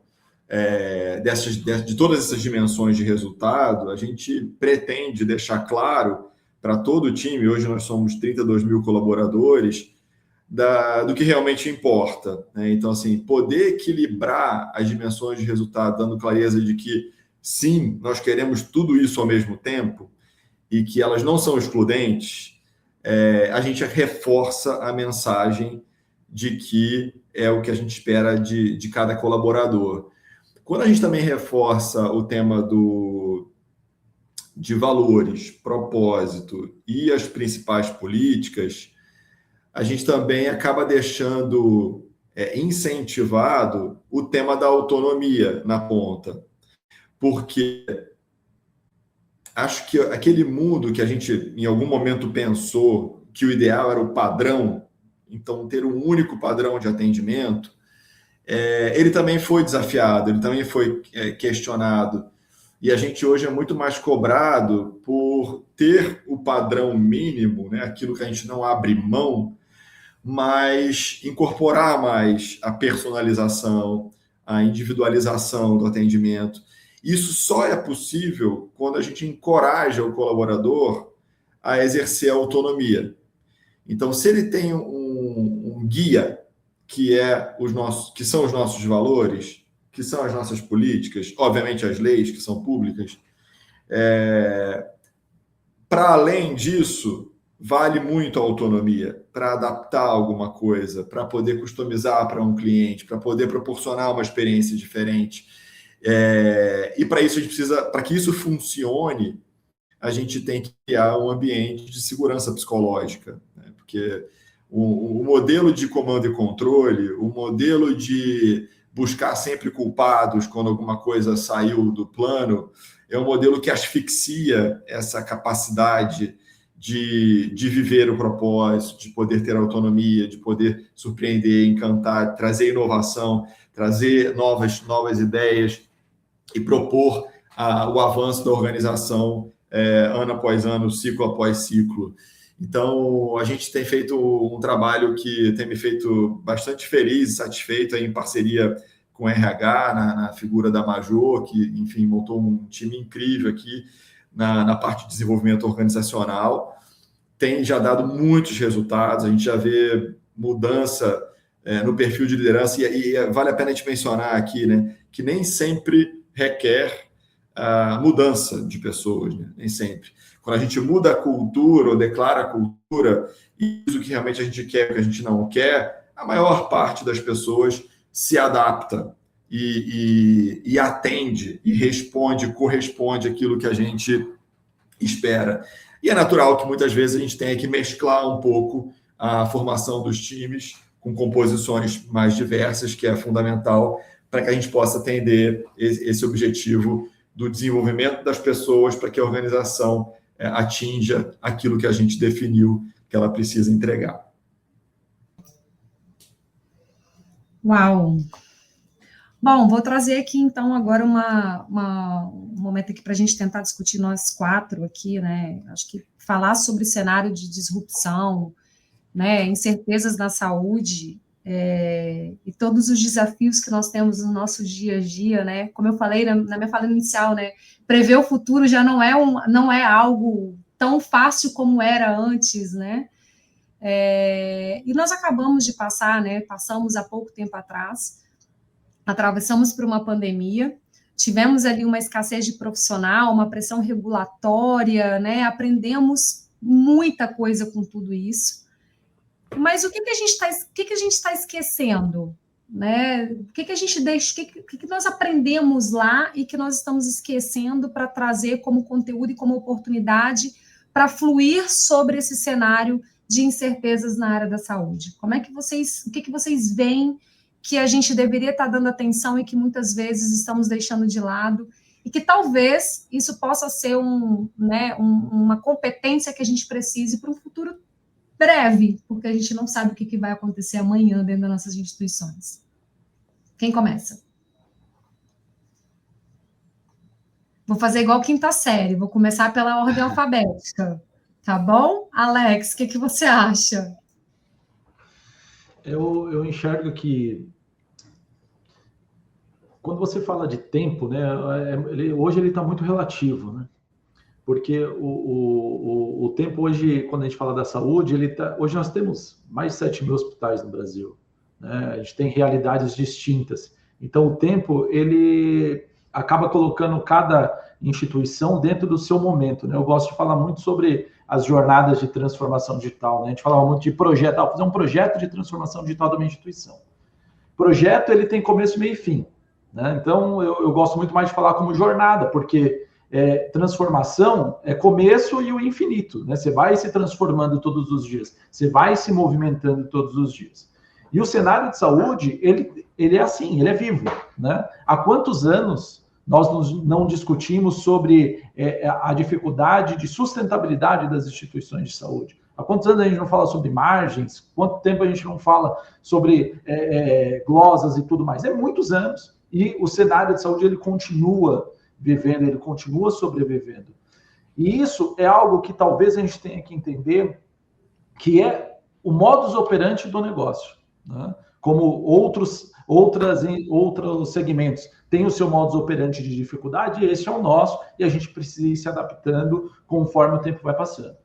de todas essas dimensões de resultado, a gente pretende deixar claro para todo o time, hoje nós somos 32 mil colaboradores, do que realmente importa, né? Então, assim, poder equilibrar as dimensões de resultado, dando clareza de que, sim, nós queremos tudo isso ao mesmo tempo e que elas não são excludentes, a gente reforça a mensagem de que é o que a gente espera de cada colaborador. Quando a gente também reforça o tema de valores, propósito e as principais políticas, a gente também acaba deixando incentivado o tema da autonomia na ponta. Porque acho que aquele mundo que a gente, em algum momento, pensou que o ideal era o padrão, então ter um único padrão de atendimento, ele também foi desafiado, ele também foi questionado. E a gente hoje é muito mais cobrado por ter o padrão mínimo, né, aquilo que a gente não abre mão, mas incorporar mais a personalização, a individualização do atendimento. Isso só é possível quando a gente encoraja o colaborador a exercer a autonomia. Então, se ele tem um guia que são os nossos valores, que são as nossas políticas, obviamente as leis que são públicas, para além disso, vale muito a autonomia para adaptar alguma coisa, para poder customizar para um cliente, para poder proporcionar uma experiência diferente. E para isso a gente precisa, para que isso funcione, a gente tem que criar um ambiente de segurança psicológica, né? Porque o modelo de comando e controle, o modelo de buscar sempre culpados quando alguma coisa saiu do plano, é um modelo que asfixia essa capacidade de viver o propósito, de poder ter autonomia, de poder surpreender, encantar, trazer inovação, trazer novas ideias e propor o avanço da organização ano após ano, ciclo após ciclo. Então, a gente tem feito um trabalho que tem me feito bastante feliz e satisfeito em parceria com o RH, na figura da Major, que, enfim, montou um time incrível aqui na parte de desenvolvimento organizacional. Tem já dado muitos resultados, a gente já vê mudança no perfil de liderança, e vale a pena a gente mencionar aqui, né, que nem sempre requer a mudança de pessoas, né? Nem sempre. Quando a gente muda a cultura ou declara a cultura, e isso que realmente a gente quer, o que a gente não quer, a maior parte das pessoas se adapta e atende e corresponde àquilo que a gente espera. E é natural que muitas vezes a gente tenha que mesclar um pouco a formação dos times com composições mais diversas, que é fundamental para que a gente possa atender esse objetivo do desenvolvimento das pessoas, para que a organização atinja aquilo que a gente definiu que ela precisa entregar. Uau! Bom, vou trazer aqui, então, agora um momento aqui para a gente tentar discutir nós quatro aqui, né? Acho que falar sobre cenário de disrupção, né? Incertezas na saúde, e todos os desafios que nós temos no nosso dia a dia, né? Como eu falei na minha fala inicial, né? Prever o futuro já não é algo tão fácil como era antes, né? E nós acabamos de passar, né? Passamos há pouco tempo atrás, atravessamos por uma pandemia, tivemos ali uma escassez de profissional, uma pressão regulatória, né? Aprendemos muita coisa com tudo isso. Mas o que a gente está esquecendo? Né? O que a gente deixa, o que nós aprendemos lá e que nós estamos esquecendo para trazer como conteúdo e como oportunidade para fluir sobre esse cenário de incertezas na área da saúde? O que vocês veem que a gente deveria estar dando atenção e que muitas vezes estamos deixando de lado, e que talvez isso possa ser uma competência que a gente precise para um futuro breve, porque a gente não sabe o que vai acontecer amanhã dentro das nossas instituições. Quem começa? Vou fazer igual quinta série, vou começar pela ordem alfabética, tá bom? Alex, o que você acha? Eu enxergo que quando você fala de tempo, né, hoje ele está muito relativo, né? Porque o tempo hoje, quando a gente fala da saúde, hoje nós temos mais de 7 mil hospitais no Brasil, né? A gente tem realidades distintas. Então, o tempo, ele acaba colocando cada instituição dentro do seu momento, né? Eu gosto de falar muito sobre as jornadas de transformação digital, né? A gente falava muito de projeto, fazer um projeto de transformação digital da minha instituição. Projeto, ele tem começo, meio e fim, né? Então, eu gosto muito mais de falar como jornada, porque transformação é começo e o infinito, né? Você vai se transformando todos os dias, você vai se movimentando todos os dias. E o cenário de saúde, ele é assim, ele é vivo, né? Há quantos anos nós não discutimos sobre a dificuldade de sustentabilidade das instituições de saúde? Há quantos anos a gente não fala sobre margens? Quanto tempo a gente não fala sobre glosas e tudo mais? É muitos anos. E o cenário de saúde, ele continua vivendo, ele continua sobrevivendo. E isso é algo que talvez a gente tenha que entender, que é o modus operandi do negócio, né? Como outros segmentos têm o seu modus operandi de dificuldade, e esse é o nosso, e a gente precisa ir se adaptando conforme o tempo vai passando.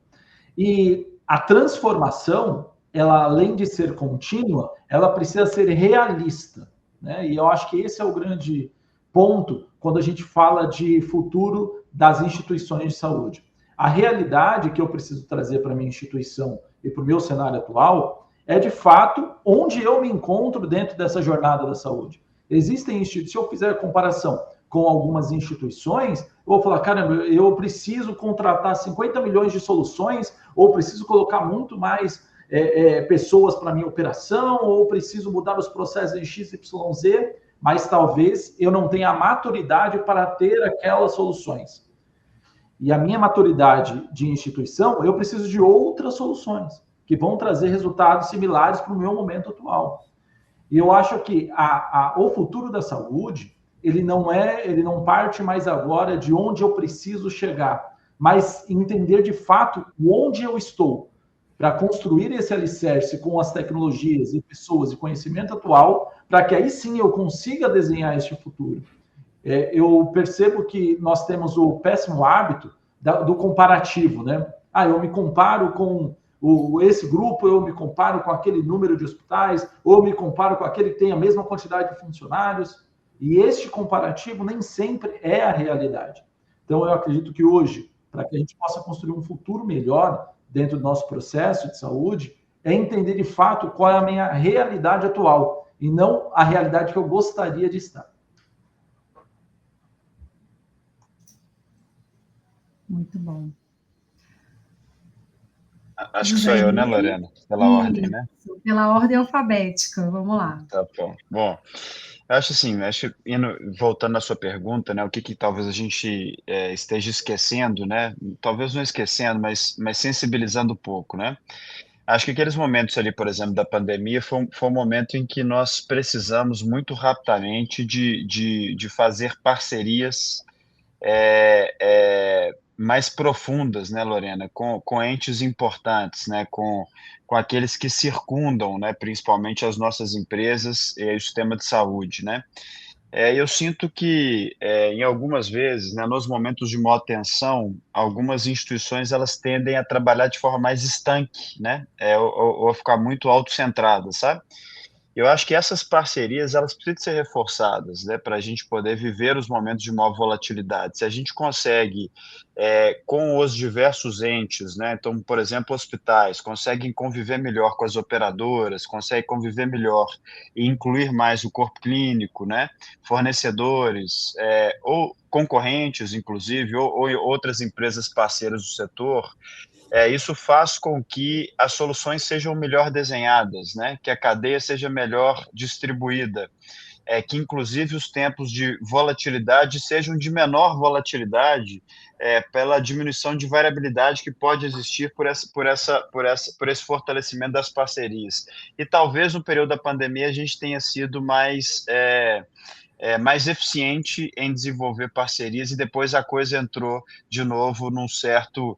E a transformação, ela, além de ser contínua, ela precisa ser realista, né? E eu acho que esse é o grande ponto quando a gente fala de futuro das instituições de saúde. A realidade que eu preciso trazer para a minha instituição e para o meu cenário atual é, de fato, onde eu me encontro dentro dessa jornada da saúde. Existem instituições, se eu fizer comparação com algumas instituições, eu vou falar, caramba, eu preciso contratar 50 milhões de soluções, ou preciso colocar muito mais pessoas para a minha operação, ou preciso mudar os processos em XYZ, mas talvez eu não tenha a maturidade para ter aquelas soluções. E a minha maturidade de instituição, eu preciso de outras soluções que vão trazer resultados similares para o meu momento atual. E eu acho que o futuro da saúde, ele não parte mais agora de onde eu preciso chegar, mas entender de fato onde eu estou, para construir esse alicerce com as tecnologias e pessoas e conhecimento atual, para que aí sim eu consiga desenhar este futuro. Eu percebo que nós temos o péssimo hábito do comparativo, né? Eu me comparo com esse grupo, eu me comparo com aquele número de hospitais, ou me comparo com aquele que tem a mesma quantidade de funcionários, e este comparativo nem sempre é a realidade. Então, eu acredito que hoje, para que a gente possa construir um futuro melhor dentro do nosso processo de saúde, é entender de fato qual é a minha realidade atual, e não a realidade que eu gostaria de estar. Muito bom. Acho que sou eu, né, Lorena? Pela ordem, né? Pela ordem alfabética, vamos lá. Tá bom. Bom, eu acho assim, voltando à sua pergunta, né, o que talvez a gente esteja esquecendo, né? Talvez não esquecendo, mas sensibilizando um pouco, né? Acho que aqueles momentos ali, por exemplo, da pandemia, foi um momento em que nós precisamos muito rapidamente de fazer parcerias mais profundas, né, Lorena, com entes importantes, né, com aqueles que circundam, né, principalmente as nossas empresas e o sistema de saúde, né. Eu sinto que, em algumas vezes, né, nos momentos de maior tensão, algumas instituições elas tendem a trabalhar de forma mais estanque, né, ou ficar muito autocentradas, sabe? Eu acho que essas parcerias elas precisam ser reforçadas, né, para a gente poder viver os momentos de maior volatilidade. Se a gente consegue, com os diversos entes, né, então, por exemplo, hospitais, conseguem conviver melhor com as operadoras, conseguem conviver melhor e incluir mais o corpo clínico, né, fornecedores, ou concorrentes, inclusive, ou outras empresas parceiras do setor, isso faz com que as soluções sejam melhor desenhadas, né? Que a cadeia seja melhor distribuída, que inclusive os tempos de volatilidade sejam de menor volatilidade, pela diminuição de variabilidade que pode existir por esse fortalecimento das parcerias. E talvez no período da pandemia a gente tenha sido mais eficiente em desenvolver parcerias e depois a coisa entrou de novo num certo,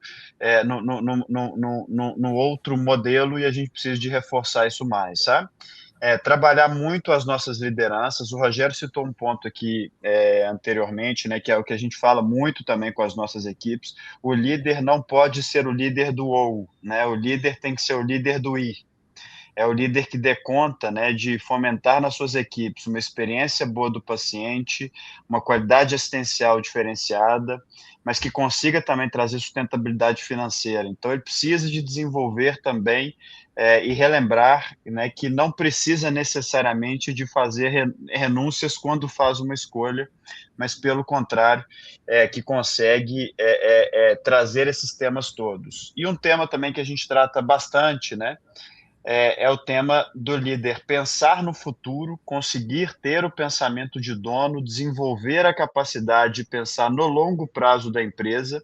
no outro modelo e a gente precisa de reforçar isso mais, sabe? Trabalhar muito as nossas lideranças. O Rogério citou um ponto aqui anteriormente, né, que é o que a gente fala muito também com as nossas equipes. O líder não pode ser o líder do ou, né? O líder tem que ser o líder do i. É o líder que dê conta, né, de fomentar nas suas equipes uma experiência boa do paciente, uma qualidade assistencial diferenciada, mas que consiga também trazer sustentabilidade financeira. Então, ele precisa de desenvolver também e relembrar, né, que não precisa necessariamente de fazer renúncias quando faz uma escolha, mas, pelo contrário, que consegue trazer esses temas todos. E um tema também que a gente trata bastante, né, é o tema do líder pensar no futuro, conseguir ter o pensamento de dono, desenvolver a capacidade de pensar no longo prazo da empresa,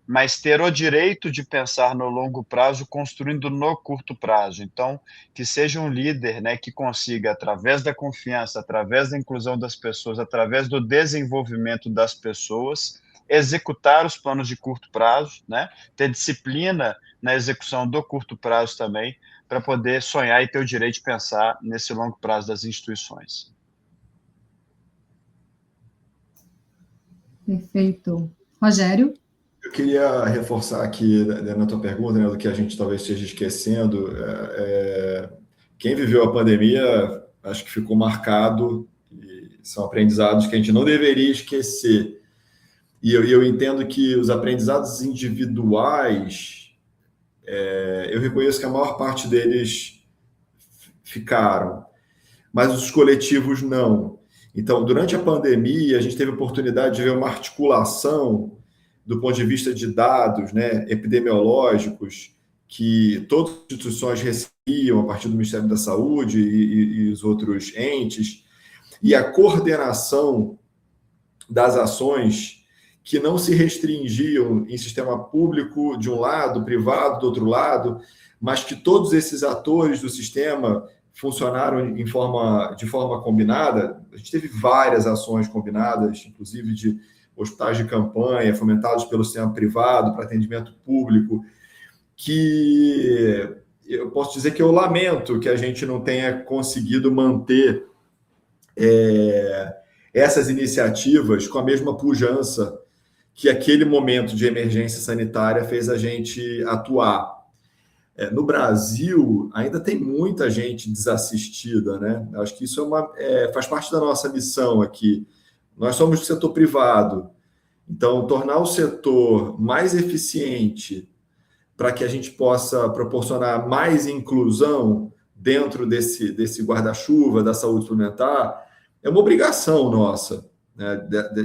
mas ter o direito de pensar no longo prazo, construindo no curto prazo. Então, que seja um líder, né, que consiga, através da confiança, através da inclusão das pessoas, através do desenvolvimento das pessoas, executar os planos de curto prazo, né, ter disciplina na execução do curto prazo também, para poder sonhar e ter o direito de pensar nesse longo prazo das instituições. Perfeito. Rogério? Eu queria reforçar aqui, né, na tua pergunta, né, do que a gente talvez esteja esquecendo. Quem viveu a pandemia, acho que ficou marcado, e são aprendizados que a gente não deveria esquecer. E eu entendo que os aprendizados individuais, eu reconheço que a maior parte deles ficaram, mas os coletivos não. Então, durante a pandemia, a gente teve a oportunidade de ver uma articulação do ponto de vista de dados, né, epidemiológicos, que todas as instituições recebiam a partir do Ministério da Saúde e os outros entes, e a coordenação das ações que não se restringiam em sistema público de um lado, privado do outro lado, mas que todos esses atores do sistema funcionaram de forma combinada. A gente teve várias ações combinadas, inclusive de hospitais de campanha, fomentados pelo sistema privado para atendimento público, que eu posso dizer que eu lamento que a gente não tenha conseguido manter essas iniciativas com a mesma pujança que aquele momento de emergência sanitária fez a gente atuar. No Brasil, ainda tem muita gente desassistida, né? Acho que isso faz parte da nossa missão aqui. Nós somos do setor privado, então tornar o setor mais eficiente para que a gente possa proporcionar mais inclusão dentro desse guarda-chuva da saúde suplementar é uma obrigação nossa, né,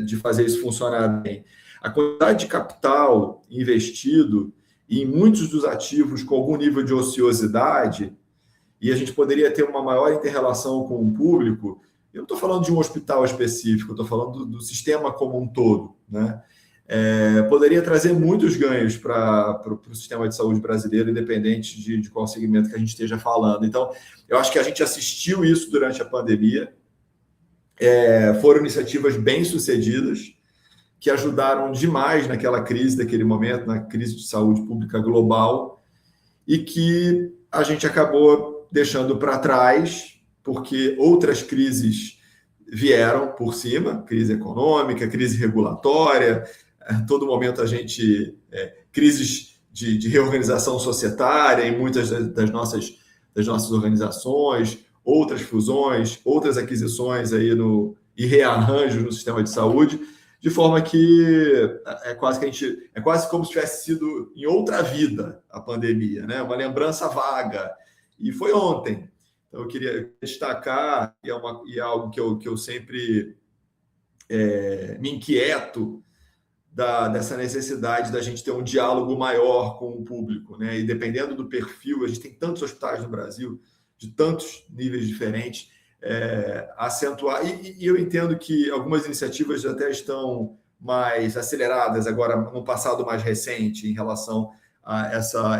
de fazer isso funcionar bem. A quantidade de capital investido em muitos dos ativos com algum nível de ociosidade, e a gente poderia ter uma maior inter-relação com o público. Eu não estou falando de um hospital específico, eu estou falando do sistema como um todo, né? Poderia trazer muitos ganhos para o sistema de saúde brasileiro, independente de qual segmento que a gente esteja falando. Então, eu acho que a gente assistiu isso durante a pandemia. Foram iniciativas bem-sucedidas, que ajudaram demais naquela crise, daquele momento, na crise de saúde pública global, e que a gente acabou deixando para trás, porque outras crises vieram por cima, crise econômica, crise regulatória, todo momento a gente... crises de reorganização societária em muitas das nossas organizações, outras fusões, outras aquisições aí e rearranjos no sistema de saúde, de forma que é quase como se tivesse sido em outra vida a pandemia, né? Uma lembrança vaga. E foi ontem. Então, eu queria destacar, e é algo que eu sempre me inquieto, dessa necessidade da gente ter um diálogo maior com o público, né? E dependendo do perfil, a gente tem tantos hospitais no Brasil, de tantos níveis diferentes, acentuar. E eu entendo que algumas iniciativas até estão mais aceleradas agora, no passado mais recente, em relação a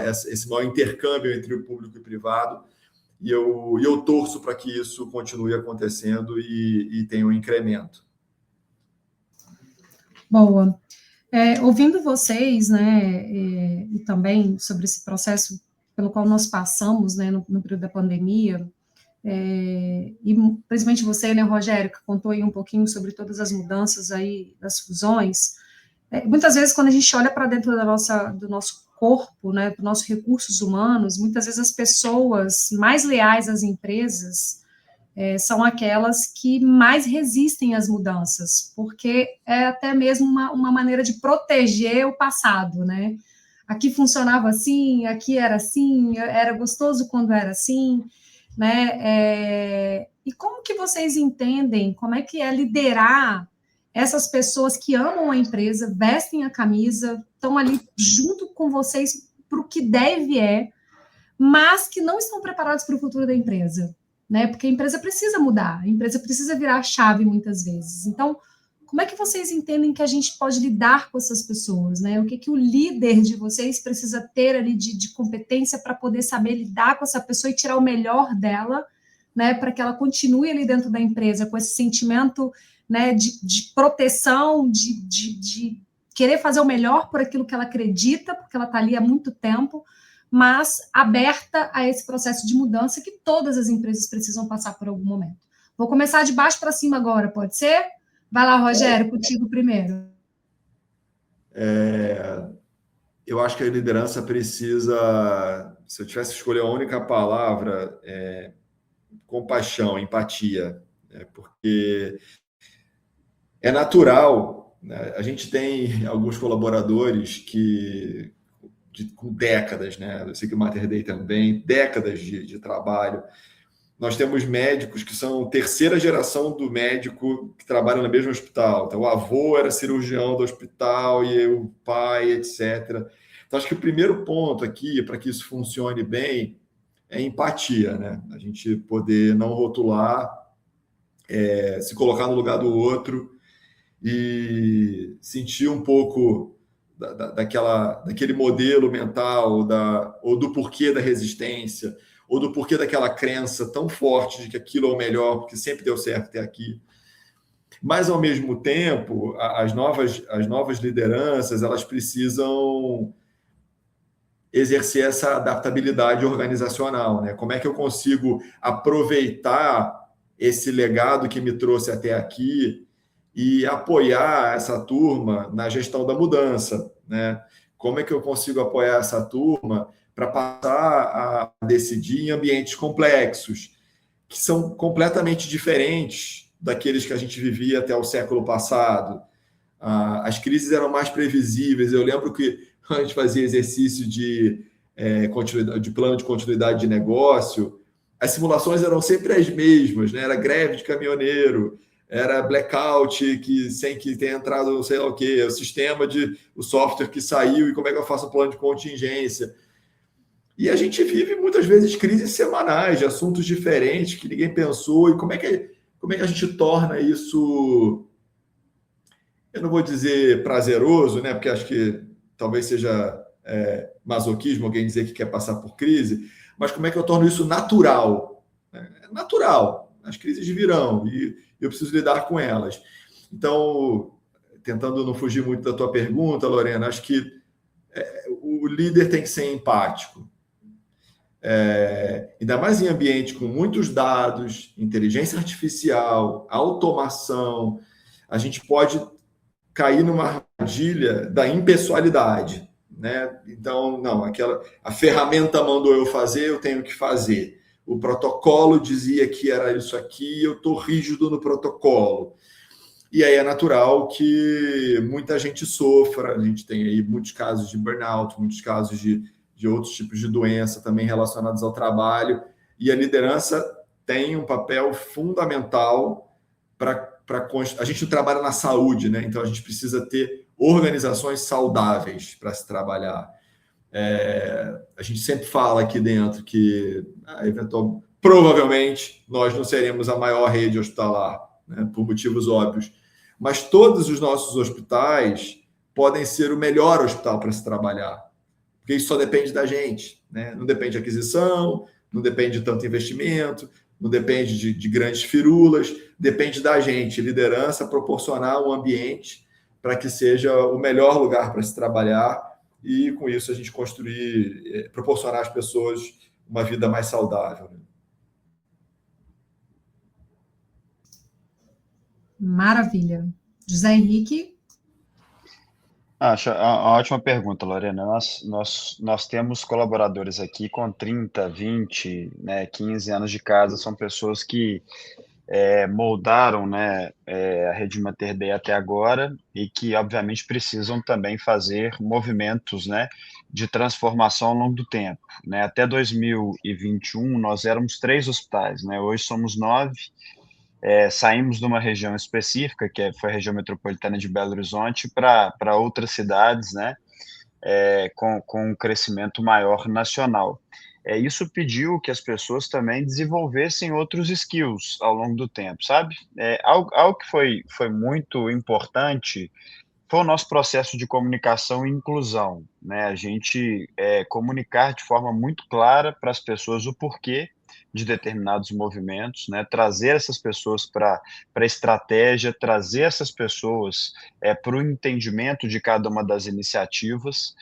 esse maior intercâmbio entre o público e o privado. E eu torço para que isso continue acontecendo e tenha um incremento. Boa. Ouvindo vocês, né, e também sobre esse processo pelo qual nós passamos, né, no período da pandemia, e principalmente você, né, Rogério, que contou aí um pouquinho sobre todas as mudanças aí das fusões, muitas vezes quando a gente olha para dentro do nosso corpo, né, dos nossos recursos humanos, muitas vezes as pessoas mais leais às empresas são aquelas que mais resistem às mudanças, porque é até mesmo uma maneira de proteger o passado, né? Aqui funcionava assim, aqui era assim, era gostoso quando era assim, né? E como que vocês entendem, como é que é liderar essas pessoas que amam a empresa, vestem a camisa, estão ali junto com vocês para o que deve mas que não estão preparados para o futuro da empresa? Né? Porque a empresa precisa mudar, a empresa precisa virar a chave muitas vezes. Então, como é que vocês entendem que a gente pode lidar com essas pessoas? Né? O que o líder de vocês precisa ter ali de competência para poder saber lidar com essa pessoa e tirar o melhor dela, né? Para que ela continue ali dentro da empresa com esse sentimento, né, de proteção, de querer fazer o melhor por aquilo que ela acredita, porque ela está ali há muito tempo, mas aberta a esse processo de mudança que todas as empresas precisam passar por algum momento. Vou começar de baixo para cima agora, pode ser? Vai lá, Rogério, contigo primeiro. Eu acho que a liderança precisa, se eu tivesse que escolher a única palavra, compaixão, empatia, porque é natural, né? A gente tem alguns colaboradores com décadas, né? Eu sei que o Mater Dei também, décadas de trabalho. Nós temos médicos que são terceira geração do médico que trabalha no mesmo hospital. Então, o avô era cirurgião do hospital e o pai, etc. Então, acho que o primeiro ponto aqui, para que isso funcione bem, é empatia, né? A gente poder não rotular, se colocar no lugar do outro e sentir um pouco daquele modelo mental, ou do porquê da resistência, ou do porquê daquela crença tão forte de que aquilo é o melhor, porque sempre deu certo até aqui. Mas, ao mesmo tempo, as novas lideranças, elas precisam exercer essa adaptabilidade organizacional, né? Como é que eu consigo aproveitar esse legado que me trouxe até aqui e apoiar essa turma na gestão da mudança, né? Como é que eu consigo apoiar essa turma para passar a decidir em ambientes complexos, que são completamente diferentes daqueles que a gente vivia até o século passado. As crises eram mais previsíveis. Eu lembro que a gente fazia exercício de plano de continuidade de negócio, as simulações eram sempre as mesmas, né? Era greve de caminhoneiro, era blackout, sem que tenha entrado, sei lá o quê, o software que saiu e como é que eu faço o plano de contingência. E a gente vive muitas vezes crises semanais de assuntos diferentes que ninguém pensou. E como é que a gente torna isso, eu não vou dizer prazeroso, né? Porque acho que talvez seja masoquismo alguém dizer que quer passar por crise, mas como é que eu torno isso natural? É natural, as crises virão e eu preciso lidar com elas. Então, tentando não fugir muito da tua pergunta, Lorena, acho que o líder tem que ser empático. Ainda mais em ambiente com muitos dados, inteligência artificial, automação, a gente pode cair numa armadilha da impessoalidade, né? Então, não, a ferramenta mandou eu fazer, eu tenho que fazer. o protocolo dizia que era isso aqui, eu estou rígido no protocolo. E aí é natural que muita gente sofra, a gente tem aí muitos casos de burnout, muitos casos de outros tipos de doença também relacionados ao trabalho, e a liderança tem um papel fundamental para a gente trabalha na saúde, né? Então a gente precisa ter organizações saudáveis para se trabalhar. A gente sempre fala aqui dentro que provavelmente nós não seremos a maior rede hospitalar, né, por motivos óbvios, mas todos os nossos hospitais podem ser o melhor hospital para se trabalhar, porque isso só depende da gente, né? Não depende de aquisição, não depende de tanto investimento, não depende de grandes firulas, depende da gente, liderança, proporcionar um ambiente para que seja o melhor lugar para se trabalhar e, com isso, a gente proporcionar às pessoas uma vida mais saudável. Maravilha. José Henrique? Acho uma ótima pergunta, Lorena. Nós temos colaboradores aqui com 30, 20, né, 15 anos de casa, são pessoas que moldaram, né, a Rede Mater Dei até agora e que, obviamente, precisam também fazer movimentos, né, de transformação ao longo do tempo, né? Até 2021, nós éramos 3 hospitais, né? Hoje somos 9. Saímos de uma região específica, foi a região metropolitana de Belo Horizonte, para outras cidades, né, com um crescimento maior nacional. Isso pediu que as pessoas também desenvolvessem outros skills ao longo do tempo, sabe? Algo que foi muito importante foi o nosso processo de comunicação e inclusão, né? A gente comunicar de forma muito clara para as pessoas o porquê de determinados movimentos, né? Trazer essas pessoas para a estratégia, trazer essas pessoas para o entendimento de cada uma das iniciativas,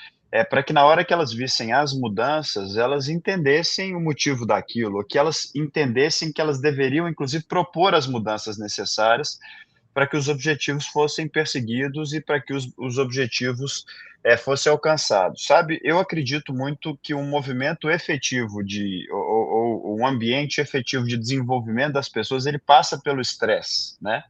para que na hora que elas vissem as mudanças, elas entendessem o motivo daquilo, que elas entendessem que elas deveriam, inclusive, propor as mudanças necessárias para que os objetivos fossem perseguidos e para que os objetivos fossem alcançados, sabe? Eu acredito muito que um movimento efetivo ou um ambiente efetivo de desenvolvimento das pessoas, ele passa pelo estresse, né?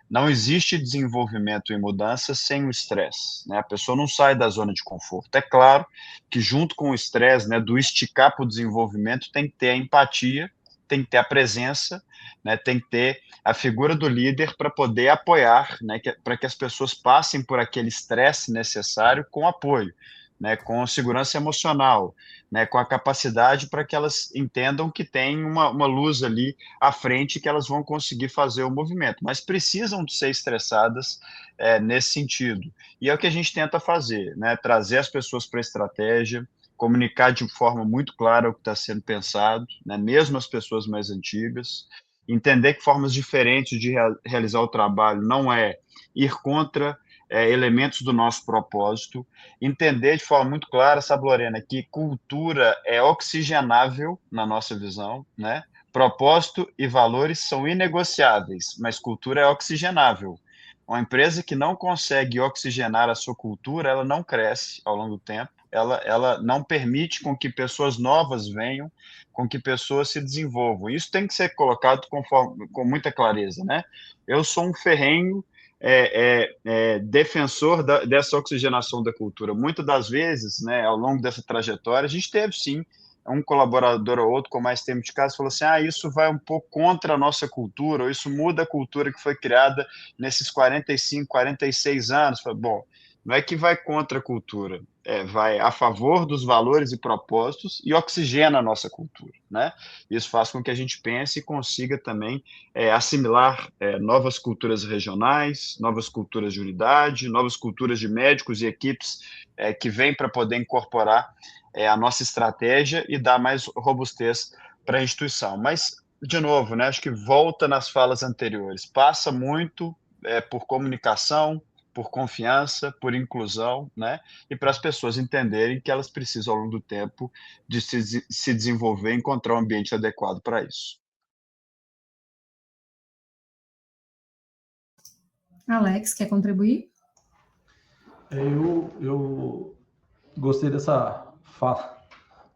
Não existe desenvolvimento e mudança sem o estresse, né? A pessoa não sai da zona de conforto. É claro que junto com o estresse, né, do esticar para o desenvolvimento, tem que ter a empatia, tem que ter a presença, né, tem que ter a figura do líder para poder apoiar, né, para que as pessoas passem por aquele estresse necessário com apoio, né, com segurança emocional, né, com a capacidade para que elas entendam que tem uma luz ali à frente que elas vão conseguir fazer o movimento, mas precisam de ser estressadas nesse sentido. E é o que a gente tenta fazer, né, trazer as pessoas para a estratégia, comunicar de forma muito clara o que está sendo pensado, né, mesmo as pessoas mais antigas, entender que formas diferentes de realizar o trabalho não é ir contra elementos do nosso propósito, entender de forma muito clara, sabe, Lorena, que cultura é oxigenável na nossa visão, né? Propósito e valores são inegociáveis, mas cultura é oxigenável. Uma empresa que não consegue oxigenar a sua cultura, ela não cresce ao longo do tempo, ela não permite com que pessoas novas venham, com que pessoas se desenvolvam. Isso tem que ser colocado com muita clareza, né? Eu sou um ferrenho defensor dessa oxigenação da cultura. Muitas das vezes, né, ao longo dessa trajetória, a gente teve, sim, um colaborador ou outro com mais tempo de casa falou assim, isso vai um pouco contra a nossa cultura, ou isso muda a cultura que foi criada nesses 45, 46 anos. Bom, não é que vai contra a cultura, vai a favor dos valores e propósitos e oxigena a nossa cultura, né? Isso faz com que a gente pense e consiga também assimilar novas culturas regionais, novas culturas de unidade, novas culturas de médicos e equipes que vêm para poder incorporar a nossa estratégia e dar mais robustez para a instituição. Mas, de novo, né, acho que volta nas falas anteriores, passa muito por comunicação, por confiança, por inclusão, né? E para as pessoas entenderem que elas precisam, ao longo do tempo, de se desenvolver e encontrar um ambiente adequado para isso. Alex, quer contribuir? Eu gostei dessa fala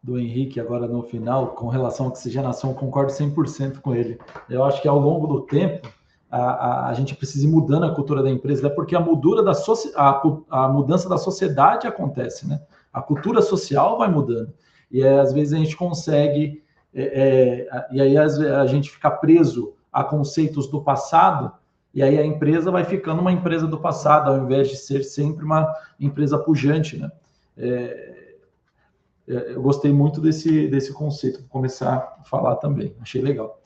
do Henrique agora no final, com relação à oxigenação, concordo 100% com ele. Eu acho que ao longo do tempo, a gente precisa ir mudando a cultura da empresa, porque a mudança da sociedade acontece, né? A cultura social vai mudando. E às vezes a gente consegue, e aí a gente fica preso a conceitos do passado, e aí a empresa vai ficando uma empresa do passado, ao invés de ser sempre uma empresa pujante, né? Eu gostei muito desse conceito, vou começar a falar também, achei legal.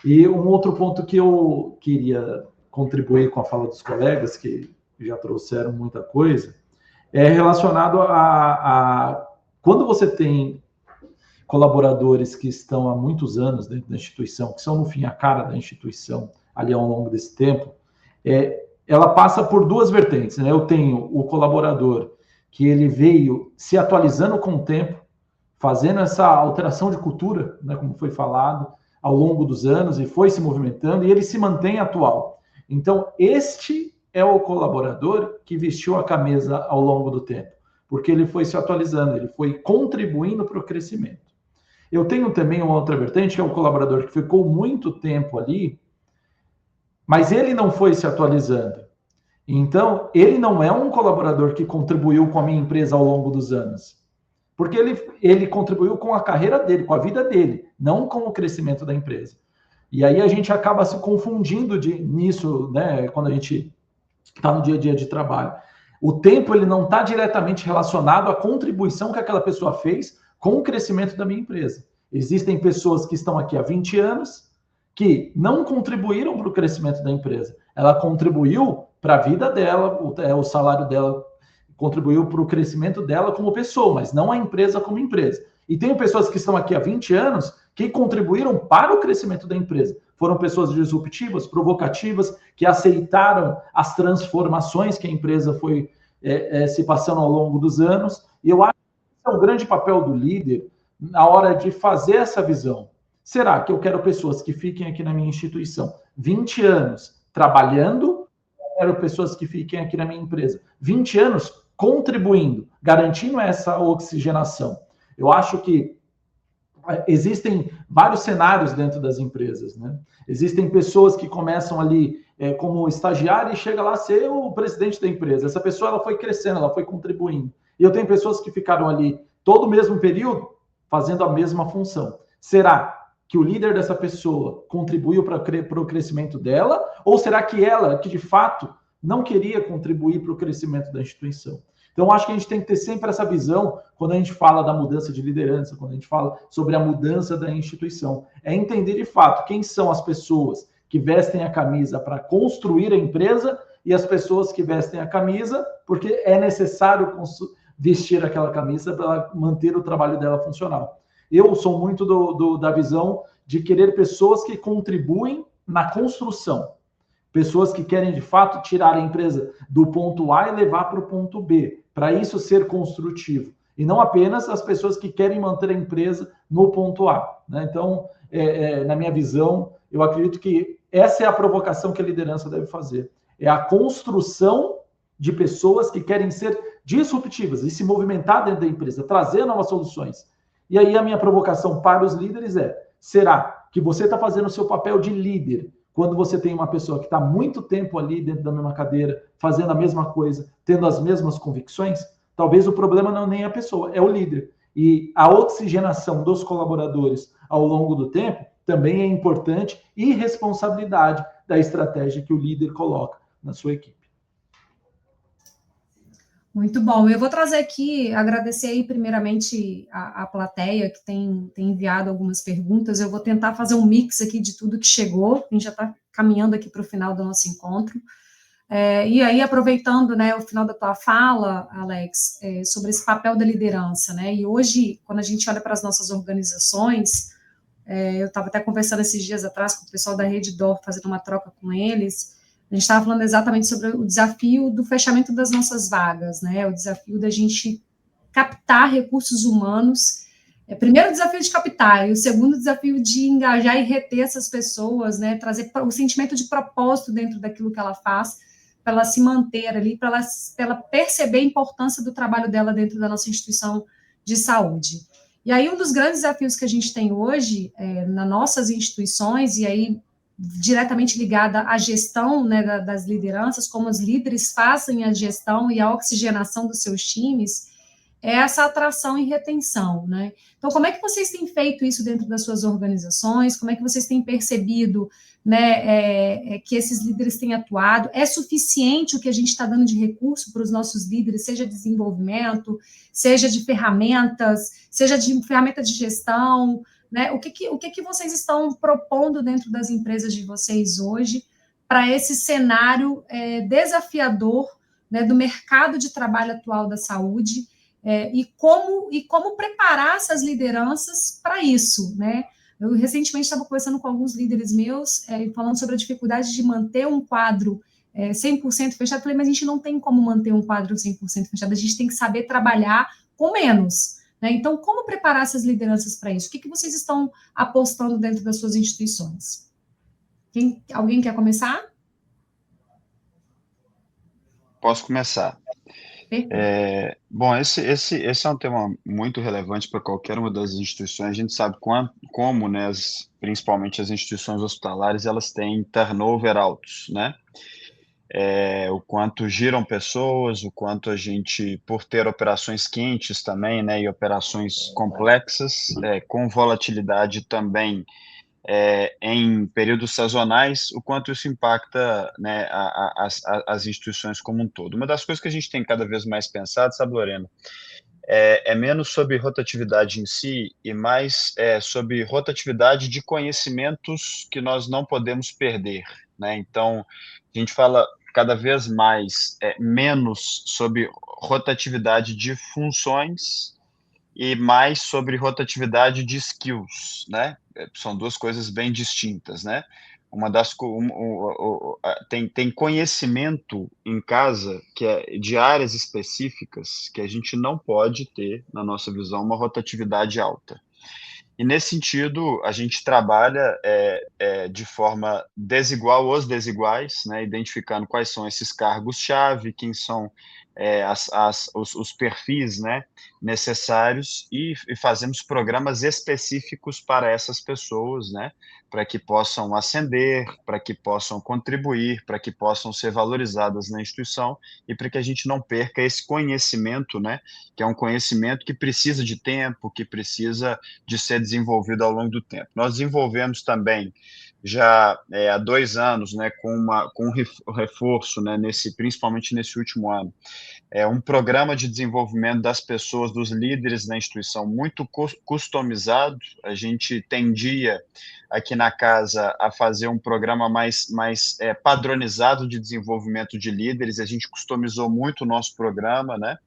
E um outro ponto que eu queria contribuir com a fala dos colegas, que já trouxeram muita coisa, é relacionado a quando você tem colaboradores que estão há muitos anos dentro da instituição, que são, no fim, a cara da instituição, ali ao longo desse tempo, ela passa por duas vertentes, né? Eu tenho o colaborador que ele veio se atualizando com o tempo, fazendo essa alteração de cultura, né, como foi falado, ao longo dos anos, e foi se movimentando, e ele se mantém atual. Então, este é o colaborador que vestiu a camisa ao longo do tempo, porque ele foi se atualizando, ele foi contribuindo para o crescimento. Eu tenho também uma outra vertente, que é o colaborador que ficou muito tempo ali, mas ele não foi se atualizando. Então, ele não é um colaborador que contribuiu com a minha empresa ao longo dos anos, porque ele contribuiu com a carreira dele, com a vida dele, não com o crescimento da empresa. E aí a gente acaba se confundindo nisso, né, quando a gente está no dia a dia de trabalho. O tempo ele não está diretamente relacionado à contribuição que aquela pessoa fez com o crescimento da minha empresa. Existem pessoas que estão aqui há 20 anos que não contribuíram para o crescimento da empresa. Ela contribuiu para a vida dela, o salário dela contribuiu para o crescimento dela como pessoa, mas não a empresa como empresa. E tem pessoas que estão aqui há 20 anos que contribuíram para o crescimento da empresa. Foram pessoas disruptivas, provocativas, que aceitaram as transformações que a empresa foi se passando ao longo dos anos. E eu acho que é um grande papel do líder na hora de fazer essa visão. Será que eu quero pessoas que fiquem aqui na minha instituição 20 anos trabalhando? Eu quero pessoas que fiquem aqui na minha empresa 20 anos contribuindo, garantindo essa oxigenação. Eu acho que existem vários cenários dentro das empresas, né? Existem pessoas que começam ali como estagiário e chega lá a ser o presidente da empresa. Essa pessoa ela foi crescendo, ela foi contribuindo. E eu tenho pessoas que ficaram ali todo o mesmo período fazendo a mesma função. Será que o líder dessa pessoa contribuiu para o crescimento dela? Ou será que ela, que de fato não queria contribuir para o crescimento da instituição? Então, acho que a gente tem que ter sempre essa visão quando a gente fala da mudança de liderança, quando a gente fala sobre a mudança da instituição. É entender de fato quem são as pessoas que vestem a camisa para construir a empresa e as pessoas que vestem a camisa porque é necessário vestir aquela camisa para manter o trabalho dela funcional. Eu sou muito da visão de querer pessoas que contribuem na construção. Pessoas que querem, de fato, tirar a empresa do ponto A e levar para o ponto B, para isso ser construtivo. E não apenas as pessoas que querem manter a empresa no ponto A, né? Então, na minha visão, eu acredito que essa é a provocação que a liderança deve fazer. É a construção de pessoas que querem ser disruptivas e se movimentar dentro da empresa, trazer novas soluções. E aí a minha provocação para os líderes será que você está fazendo o seu papel de líder quando você tem uma pessoa que está muito tempo ali dentro da mesma cadeira, fazendo a mesma coisa, tendo as mesmas convicções? Talvez o problema não é nem a pessoa, é o líder. E a oxigenação dos colaboradores ao longo do tempo também é importante e responsabilidade da estratégia que o líder coloca na sua equipe. Muito bom. Eu vou trazer aqui, agradecer aí primeiramente a plateia que tem enviado algumas perguntas. Eu vou tentar fazer um mix aqui de tudo que chegou. A gente já está caminhando aqui para o final do nosso encontro. E aí, aproveitando, né, o final da tua fala, Alex, sobre esse papel da liderança, né? E hoje, quando a gente olha para as nossas organizações, eu estava até conversando esses dias atrás com o pessoal da Redditor, fazendo uma troca com eles. A gente estava falando exatamente sobre o desafio do fechamento das nossas vagas, né? O desafio da gente captar recursos humanos. Primeiro o desafio de captar, e o segundo desafio de engajar e reter essas pessoas, né? Trazer o sentimento de propósito dentro daquilo que ela faz, para ela se manter ali, para ela perceber a importância do trabalho dela dentro da nossa instituição de saúde. E aí, um dos grandes desafios que a gente tem hoje, nas nossas instituições, e aí diretamente ligada à gestão, né, das lideranças, como os líderes fazem a gestão e a oxigenação dos seus times, é essa atração e retenção, né? Então, como é que vocês têm feito isso dentro das suas organizações? Como é que vocês têm percebido, né, que esses líderes têm atuado? É suficiente o que a gente está dando de recurso para os nossos líderes, seja de desenvolvimento, seja de ferramentas, seja de ferramenta de gestão, né? O que vocês estão propondo dentro das empresas de vocês hoje para esse cenário desafiador, né, do mercado de trabalho atual da saúde? E como preparar essas lideranças para isso, né? Eu recentemente estava conversando com alguns líderes meus, falando sobre a dificuldade de manter um quadro 100% fechado. Falei, mas a gente não tem como manter um quadro 100% fechado, a gente tem que saber trabalhar com menos, né? Então, como preparar essas lideranças para isso? O que vocês estão apostando dentro das suas instituições? Alguém quer começar? Posso começar. Bom, esse é um tema muito relevante para qualquer uma das instituições. A gente sabe como, né, principalmente as instituições hospitalares, elas têm turnover altos, né? O quanto giram pessoas, o quanto a gente, por ter operações quentes também, né, e operações complexas, com volatilidade também, em períodos sazonais, o quanto isso impacta, né, as instituições como um todo. Uma das coisas que a gente tem cada vez mais pensado, sabe, Lorena, é menos sobre rotatividade em si e mais sobre rotatividade de conhecimentos que nós não podemos perder, né? Então, a gente fala cada vez mais menos sobre rotatividade de funções e mais sobre rotatividade de skills, né? São duas coisas bem distintas, né? Tem conhecimento em casa que é de áreas específicas que a gente não pode ter, na nossa visão, uma rotatividade alta. E, nesse sentido, a gente trabalha de forma desigual os desiguais, né, identificando quais são esses cargos-chave, quem são os perfis, né, necessários, e fazemos programas específicos para essas pessoas, né, para que possam ascender, para que possam contribuir, para que possam ser valorizadas na instituição e para que a gente não perca esse conhecimento, né, que é um conhecimento que precisa de tempo, que precisa de ser desenvolvido ao longo do tempo. Nós desenvolvemos também já há 2 anos, né, com um reforço, né, principalmente nesse último ano, um programa de desenvolvimento das pessoas, dos líderes da instituição, muito customizado. A gente tendia aqui na casa a fazer um programa mais padronizado de desenvolvimento de líderes. A gente customizou muito o nosso programa, né?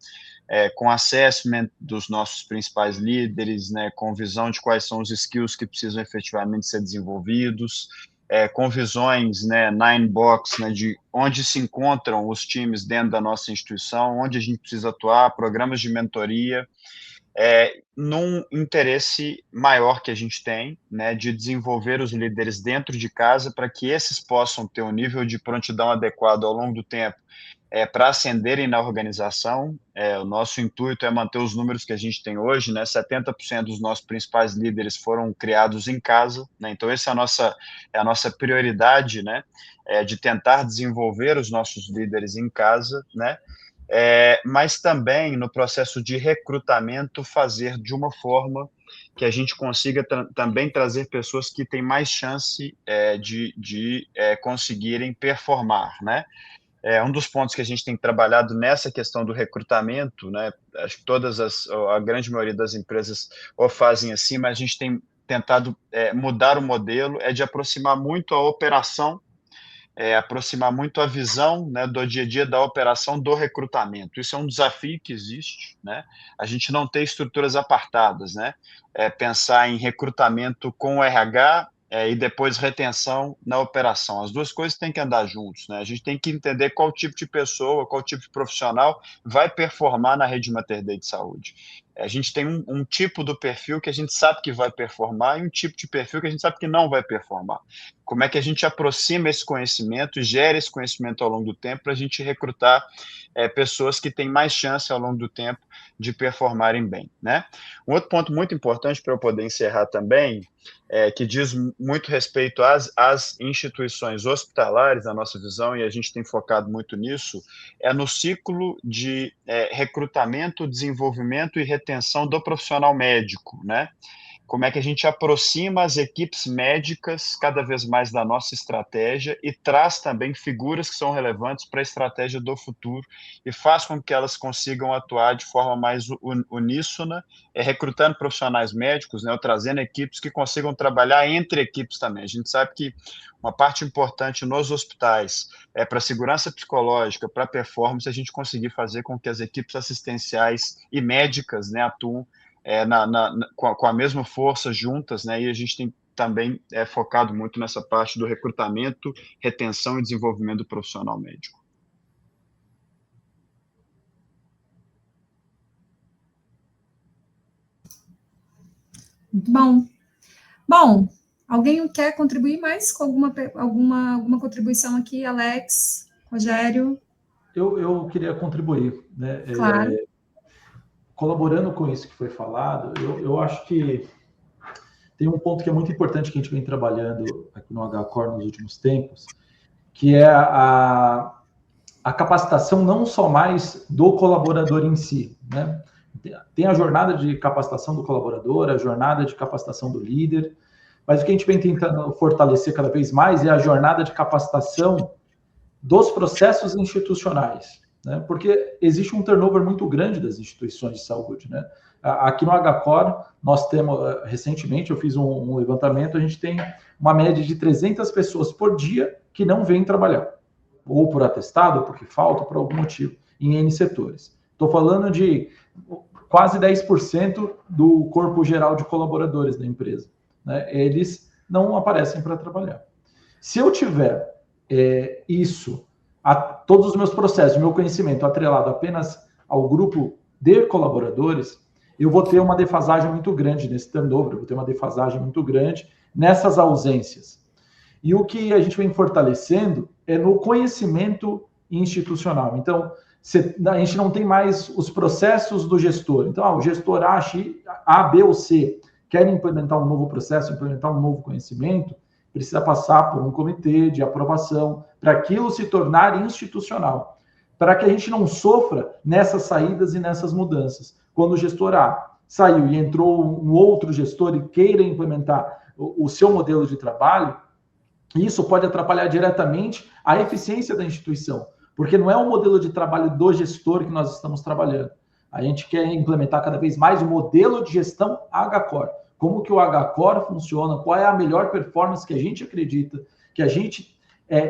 Com assessment dos nossos principais líderes, né, com visão de quais são os skills que precisam efetivamente ser desenvolvidos, com visões, né, 9-box, né, de onde se encontram os times dentro da nossa instituição, onde a gente precisa atuar, programas de mentoria, num interesse maior que a gente tem, né, de desenvolver os líderes dentro de casa para que esses possam ter um nível de prontidão adequado ao longo do tempo, para ascenderem na organização. O nosso intuito é manter os números que a gente tem hoje, né? 70% dos nossos principais líderes foram criados em casa, né? Então, essa é a nossa prioridade, né? De tentar desenvolver os nossos líderes em casa, né? Mas também no processo de recrutamento fazer de uma forma que a gente consiga também trazer pessoas que têm mais chance de conseguirem performar, né? Um dos pontos que a gente tem trabalhado nessa questão do recrutamento, né? Acho que a grande maioria das empresas o fazem assim, mas a gente tem tentado mudar o modelo, de aproximar muito a operação, aproximar muito a visão, né, do dia a dia da operação do recrutamento. Isso é um desafio que existe, né? A gente não tem estruturas apartadas, né? Pensar em recrutamento com o RH e depois retenção na operação. As duas coisas têm que andar juntos, né? A gente tem que entender qual tipo de pessoa, qual tipo de profissional vai performar na rede Mater Dei de saúde. A gente tem um tipo do perfil que a gente sabe que vai performar e um tipo de perfil que a gente sabe que não vai performar. Como é que a gente aproxima esse conhecimento, gera esse conhecimento ao longo do tempo para a gente recrutar pessoas que têm mais chance ao longo do tempo de performarem bem, né? Um outro ponto muito importante para eu poder encerrar também, que diz muito respeito às instituições hospitalares, na nossa visão, e a gente tem focado muito nisso, é no ciclo de recrutamento, desenvolvimento e retenção do profissional médico, né? Como é que a gente aproxima as equipes médicas cada vez mais da nossa estratégia e traz também figuras que são relevantes para a estratégia do futuro e faz com que elas consigam atuar de forma mais uníssona, recrutando profissionais médicos, né, ou trazendo equipes que consigam trabalhar entre equipes também. A gente sabe que uma parte importante nos hospitais para a segurança psicológica, para a performance, a gente conseguir fazer com que as equipes assistenciais e médicas, né, atuem com a mesma força juntas, né? E a gente tem também focado muito nessa parte do recrutamento, retenção e desenvolvimento do profissional médico. Muito bom. Bom, alguém quer contribuir mais com alguma contribuição aqui, Alex, Rogério? Eu queria contribuir, né? Claro. Colaborando com isso que foi falado, eu acho que tem um ponto que é muito importante que a gente vem trabalhando aqui no HCOR nos últimos tempos, que é a capacitação não só mais do colaborador em si, né? Tem a jornada de capacitação do colaborador, a jornada de capacitação do líder, mas o que a gente vem tentando fortalecer cada vez mais é a jornada de capacitação dos processos institucionais, né? Porque existe um turnover muito grande das instituições de saúde, né? Aqui no HCOR, nós temos, recentemente, eu fiz um levantamento, a gente tem uma média de 300 pessoas por dia que não vêm trabalhar, ou por atestado, ou porque falta, ou por algum motivo, em N setores. Estou falando de quase 10% do corpo geral de colaboradores da empresa, né? Eles não aparecem para trabalhar. Se eu tiver todos os meus processos, o meu conhecimento atrelado apenas ao grupo de colaboradores, eu vou ter uma defasagem muito grande nesse turnover, eu vou ter uma defasagem muito grande nessas ausências. E o que a gente vem fortalecendo é no conhecimento institucional. Então, a gente não tem mais os processos do gestor. Então, o gestor A, B ou C quer implementar um novo processo, implementar um novo conhecimento, precisa passar por um comitê de aprovação para aquilo se tornar institucional, para que a gente não sofra nessas saídas e nessas mudanças. Quando o gestor A saiu e entrou um outro gestor e queira implementar o seu modelo de trabalho, isso pode atrapalhar diretamente a eficiência da instituição, porque não é o modelo de trabalho do gestor que nós estamos trabalhando. A gente quer implementar cada vez mais o modelo de gestão HCOR. Como que o HCOR funciona, qual é a melhor performance que a gente acredita, que a gente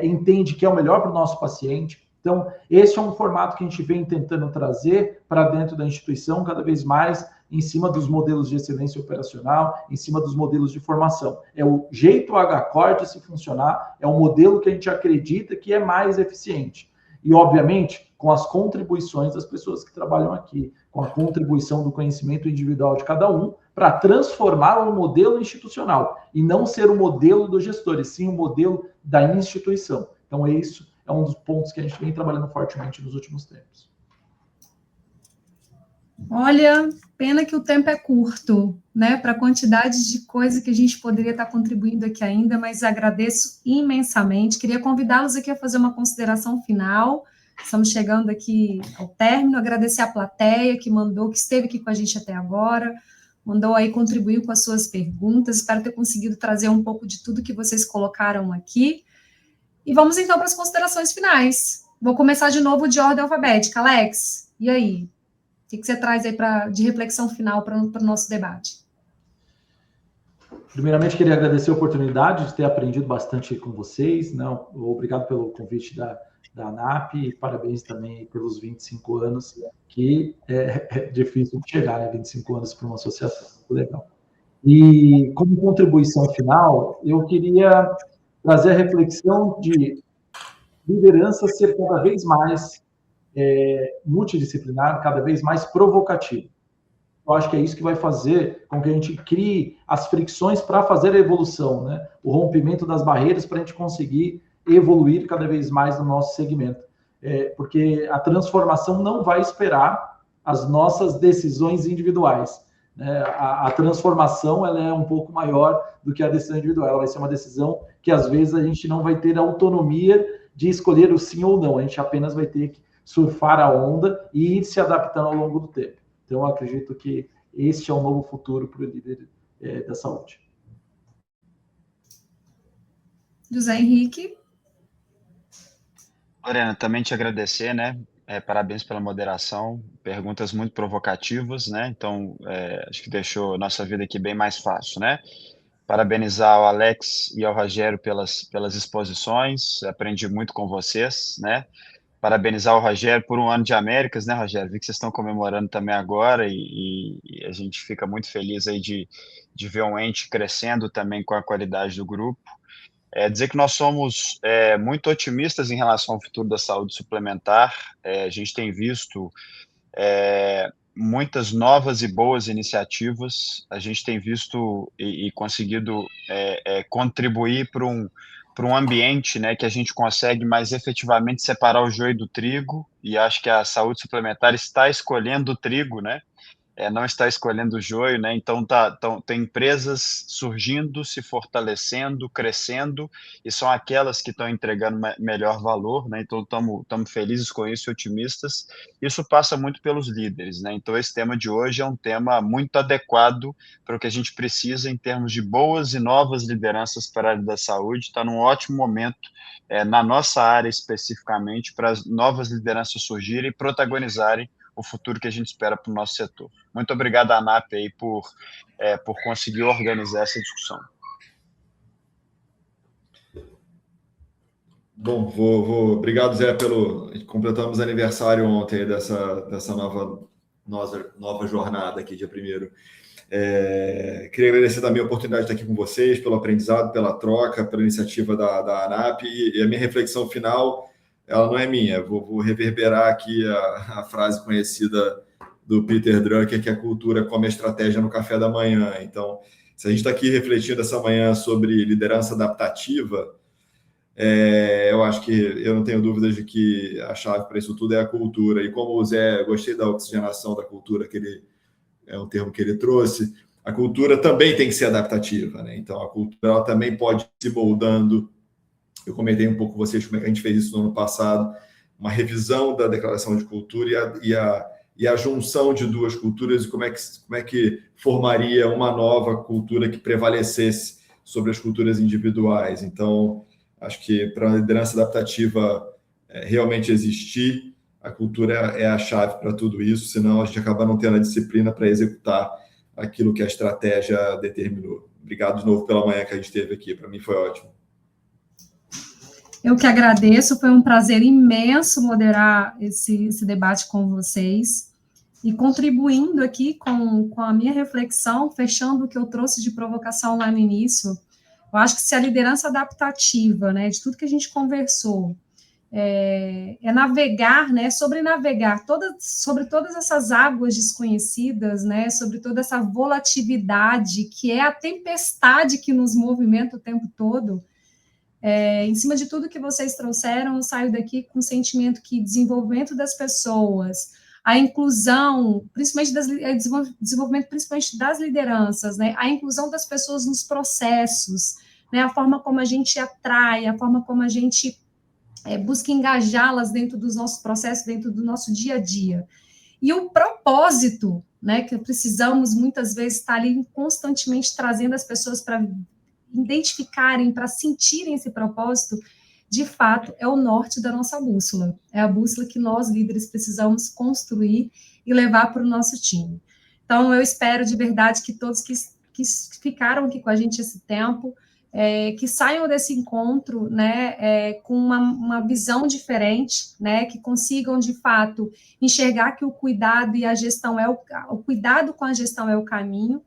entende que é o melhor para o nosso paciente. Então, esse é um formato que a gente vem tentando trazer para dentro da instituição, cada vez mais em cima dos modelos de excelência operacional, em cima dos modelos de formação. É o jeito HCOR de se funcionar, é o modelo que a gente acredita que é mais eficiente. E, obviamente, com as contribuições das pessoas que trabalham aqui, com a contribuição do conhecimento individual de cada um, para transformar um modelo institucional e não ser o modelo do gestor, e sim o modelo da instituição. Então, isso é um dos pontos que a gente vem trabalhando fortemente nos últimos tempos. Olha, pena que o tempo é curto, né, para a quantidade de coisa que a gente poderia estar contribuindo aqui ainda, mas agradeço imensamente. Queria convidá-los aqui a fazer uma consideração final. Estamos chegando aqui ao término. Agradecer a plateia que esteve aqui com a gente até agora, mandou aí, contribuiu com as suas perguntas. Espero ter conseguido trazer um pouco de tudo que vocês colocaram aqui. E vamos então para as considerações finais. Vou começar de novo de ordem alfabética. Alex, e aí? O que você traz aí de reflexão final para o nosso debate? Primeiramente, queria agradecer a oportunidade de ter aprendido bastante com vocês. Obrigado pelo convite da ANAP e parabéns também pelos 25 anos, que é difícil de chegar, né? 25 anos para uma associação. Muito legal. E como contribuição final, eu queria trazer a reflexão de liderança ser cada vez mais multidisciplinar, cada vez mais provocativo. Eu acho que é isso que vai fazer com que a gente crie as fricções para fazer a evolução, né? O rompimento das barreiras para a gente conseguir evoluir cada vez mais no nosso segmento. Porque a transformação não vai esperar as nossas decisões individuais. Né? A transformação ela é um pouco maior do que a decisão individual. Ela vai ser uma decisão que, às vezes, a gente não vai ter autonomia de escolher o sim ou não. A gente apenas vai ter que surfar a onda e ir se adaptando ao longo do tempo. Então, eu acredito que este é o novo futuro para o líder da saúde. José Henrique. Lorena, também te agradecer, né? Parabéns pela moderação, perguntas muito provocativas, né? Então, acho que deixou nossa vida aqui bem mais fácil, né? Parabenizar ao Alex e ao Rogério pelas exposições, aprendi muito com vocês, né? Parabenizar o Rogério por um ano de Américas, né, Rogério? Vi que vocês estão comemorando também agora e a gente fica muito feliz aí de ver um ente crescendo também com a qualidade do grupo. Dizer que nós somos muito otimistas em relação ao futuro da saúde suplementar. A gente tem visto muitas novas e boas iniciativas, a gente tem visto e conseguido contribuir para um ambiente, né, que a gente consegue mais efetivamente separar o joio do trigo, e acho que a saúde suplementar está escolhendo o trigo, né? Não está escolhendo o joio, né? Então tem empresas surgindo, se fortalecendo, crescendo, e são aquelas que estão entregando melhor valor, né? Então estamos felizes com isso e otimistas. Isso passa muito pelos líderes, né? Então esse tema de hoje é um tema muito adequado para o que a gente precisa em termos de boas e novas lideranças para a área da saúde. Está num ótimo momento na nossa área especificamente para as novas lideranças surgirem e protagonizarem o futuro que a gente espera para o nosso setor. Muito obrigado, ANAP, aí, por conseguir organizar essa discussão. Bom, obrigado, Zé, completamos aniversário ontem dessa nova jornada aqui, dia 1º. Queria agradecer também a oportunidade de estar aqui com vocês, pelo aprendizado, pela troca, pela iniciativa da ANAP, e a minha reflexão final, ela não é minha, vou reverberar aqui a frase conhecida do Peter Drucker, que a cultura come a estratégia no café da manhã. Então, se a gente está aqui refletindo essa manhã sobre liderança adaptativa, eu acho que eu não tenho dúvidas de que a chave para isso tudo é a cultura. E como o Zé, gostei da oxigenação da cultura, que é um termo que ele trouxe, a cultura também tem que ser adaptativa, né? Então, a cultura ela também pode ir se moldando. Eu comentei um pouco com vocês como é que a gente fez isso no ano passado, uma revisão da declaração de cultura e a junção de duas culturas e como é que formaria uma nova cultura que prevalecesse sobre as culturas individuais. Então, acho que para a liderança adaptativa realmente existir, a cultura é a chave para tudo isso, senão a gente acaba não tendo a disciplina para executar aquilo que a estratégia determinou. Obrigado de novo pela manhã que a gente teve aqui, para mim foi ótimo. Eu que agradeço, foi um prazer imenso moderar esse debate com vocês e contribuindo aqui com a minha reflexão, fechando o que eu trouxe de provocação lá no início. Eu acho que se a liderança adaptativa, né, de tudo que a gente conversou, navegar, né, sobre todas essas águas desconhecidas, né, sobre toda essa volatilidade que é a tempestade que nos movimenta o tempo todo. Em cima de tudo que vocês trouxeram, eu saio daqui com o sentimento que desenvolvimento das pessoas, a inclusão, principalmente desenvolvimento principalmente das lideranças, né, a inclusão das pessoas nos processos, né, a forma como a gente atrai, a forma como a gente busca engajá-las dentro dos nossos processos, dentro do nosso dia a dia. E o propósito, né, que precisamos muitas vezes estar ali constantemente trazendo as pessoas para identificarem, para sentirem esse propósito, de fato, é o norte da nossa bússola. É a bússola que nós, líderes, precisamos construir e levar para o nosso time. Então, eu espero de verdade que todos que ficaram aqui com a gente esse tempo, que saiam desse encontro, né, com uma visão diferente, né, que consigam, de fato, enxergar que o cuidado e a gestão o cuidado com a gestão é o caminho,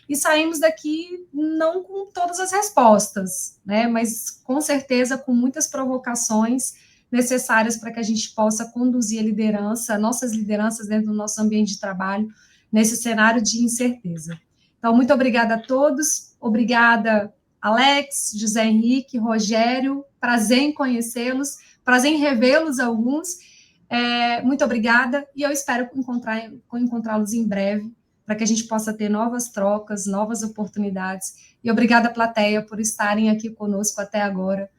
e saímos daqui não com todas as respostas, né, mas com certeza com muitas provocações necessárias para que a gente possa conduzir a liderança, nossas lideranças dentro do nosso ambiente de trabalho, nesse cenário de incerteza. Então, muito obrigada a todos, obrigada Alex, José Henrique, Rogério, prazer em conhecê-los, prazer em revê-los alguns, muito obrigada, e eu espero encontrá-los em breve, para que a gente possa ter novas trocas, novas oportunidades, e obrigada, plateia, por estarem aqui conosco até agora.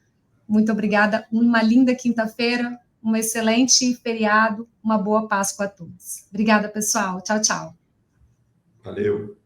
Muito obrigada, uma linda quinta-feira, um excelente feriado, uma boa Páscoa a todos. Obrigada, pessoal. Tchau, tchau. Valeu.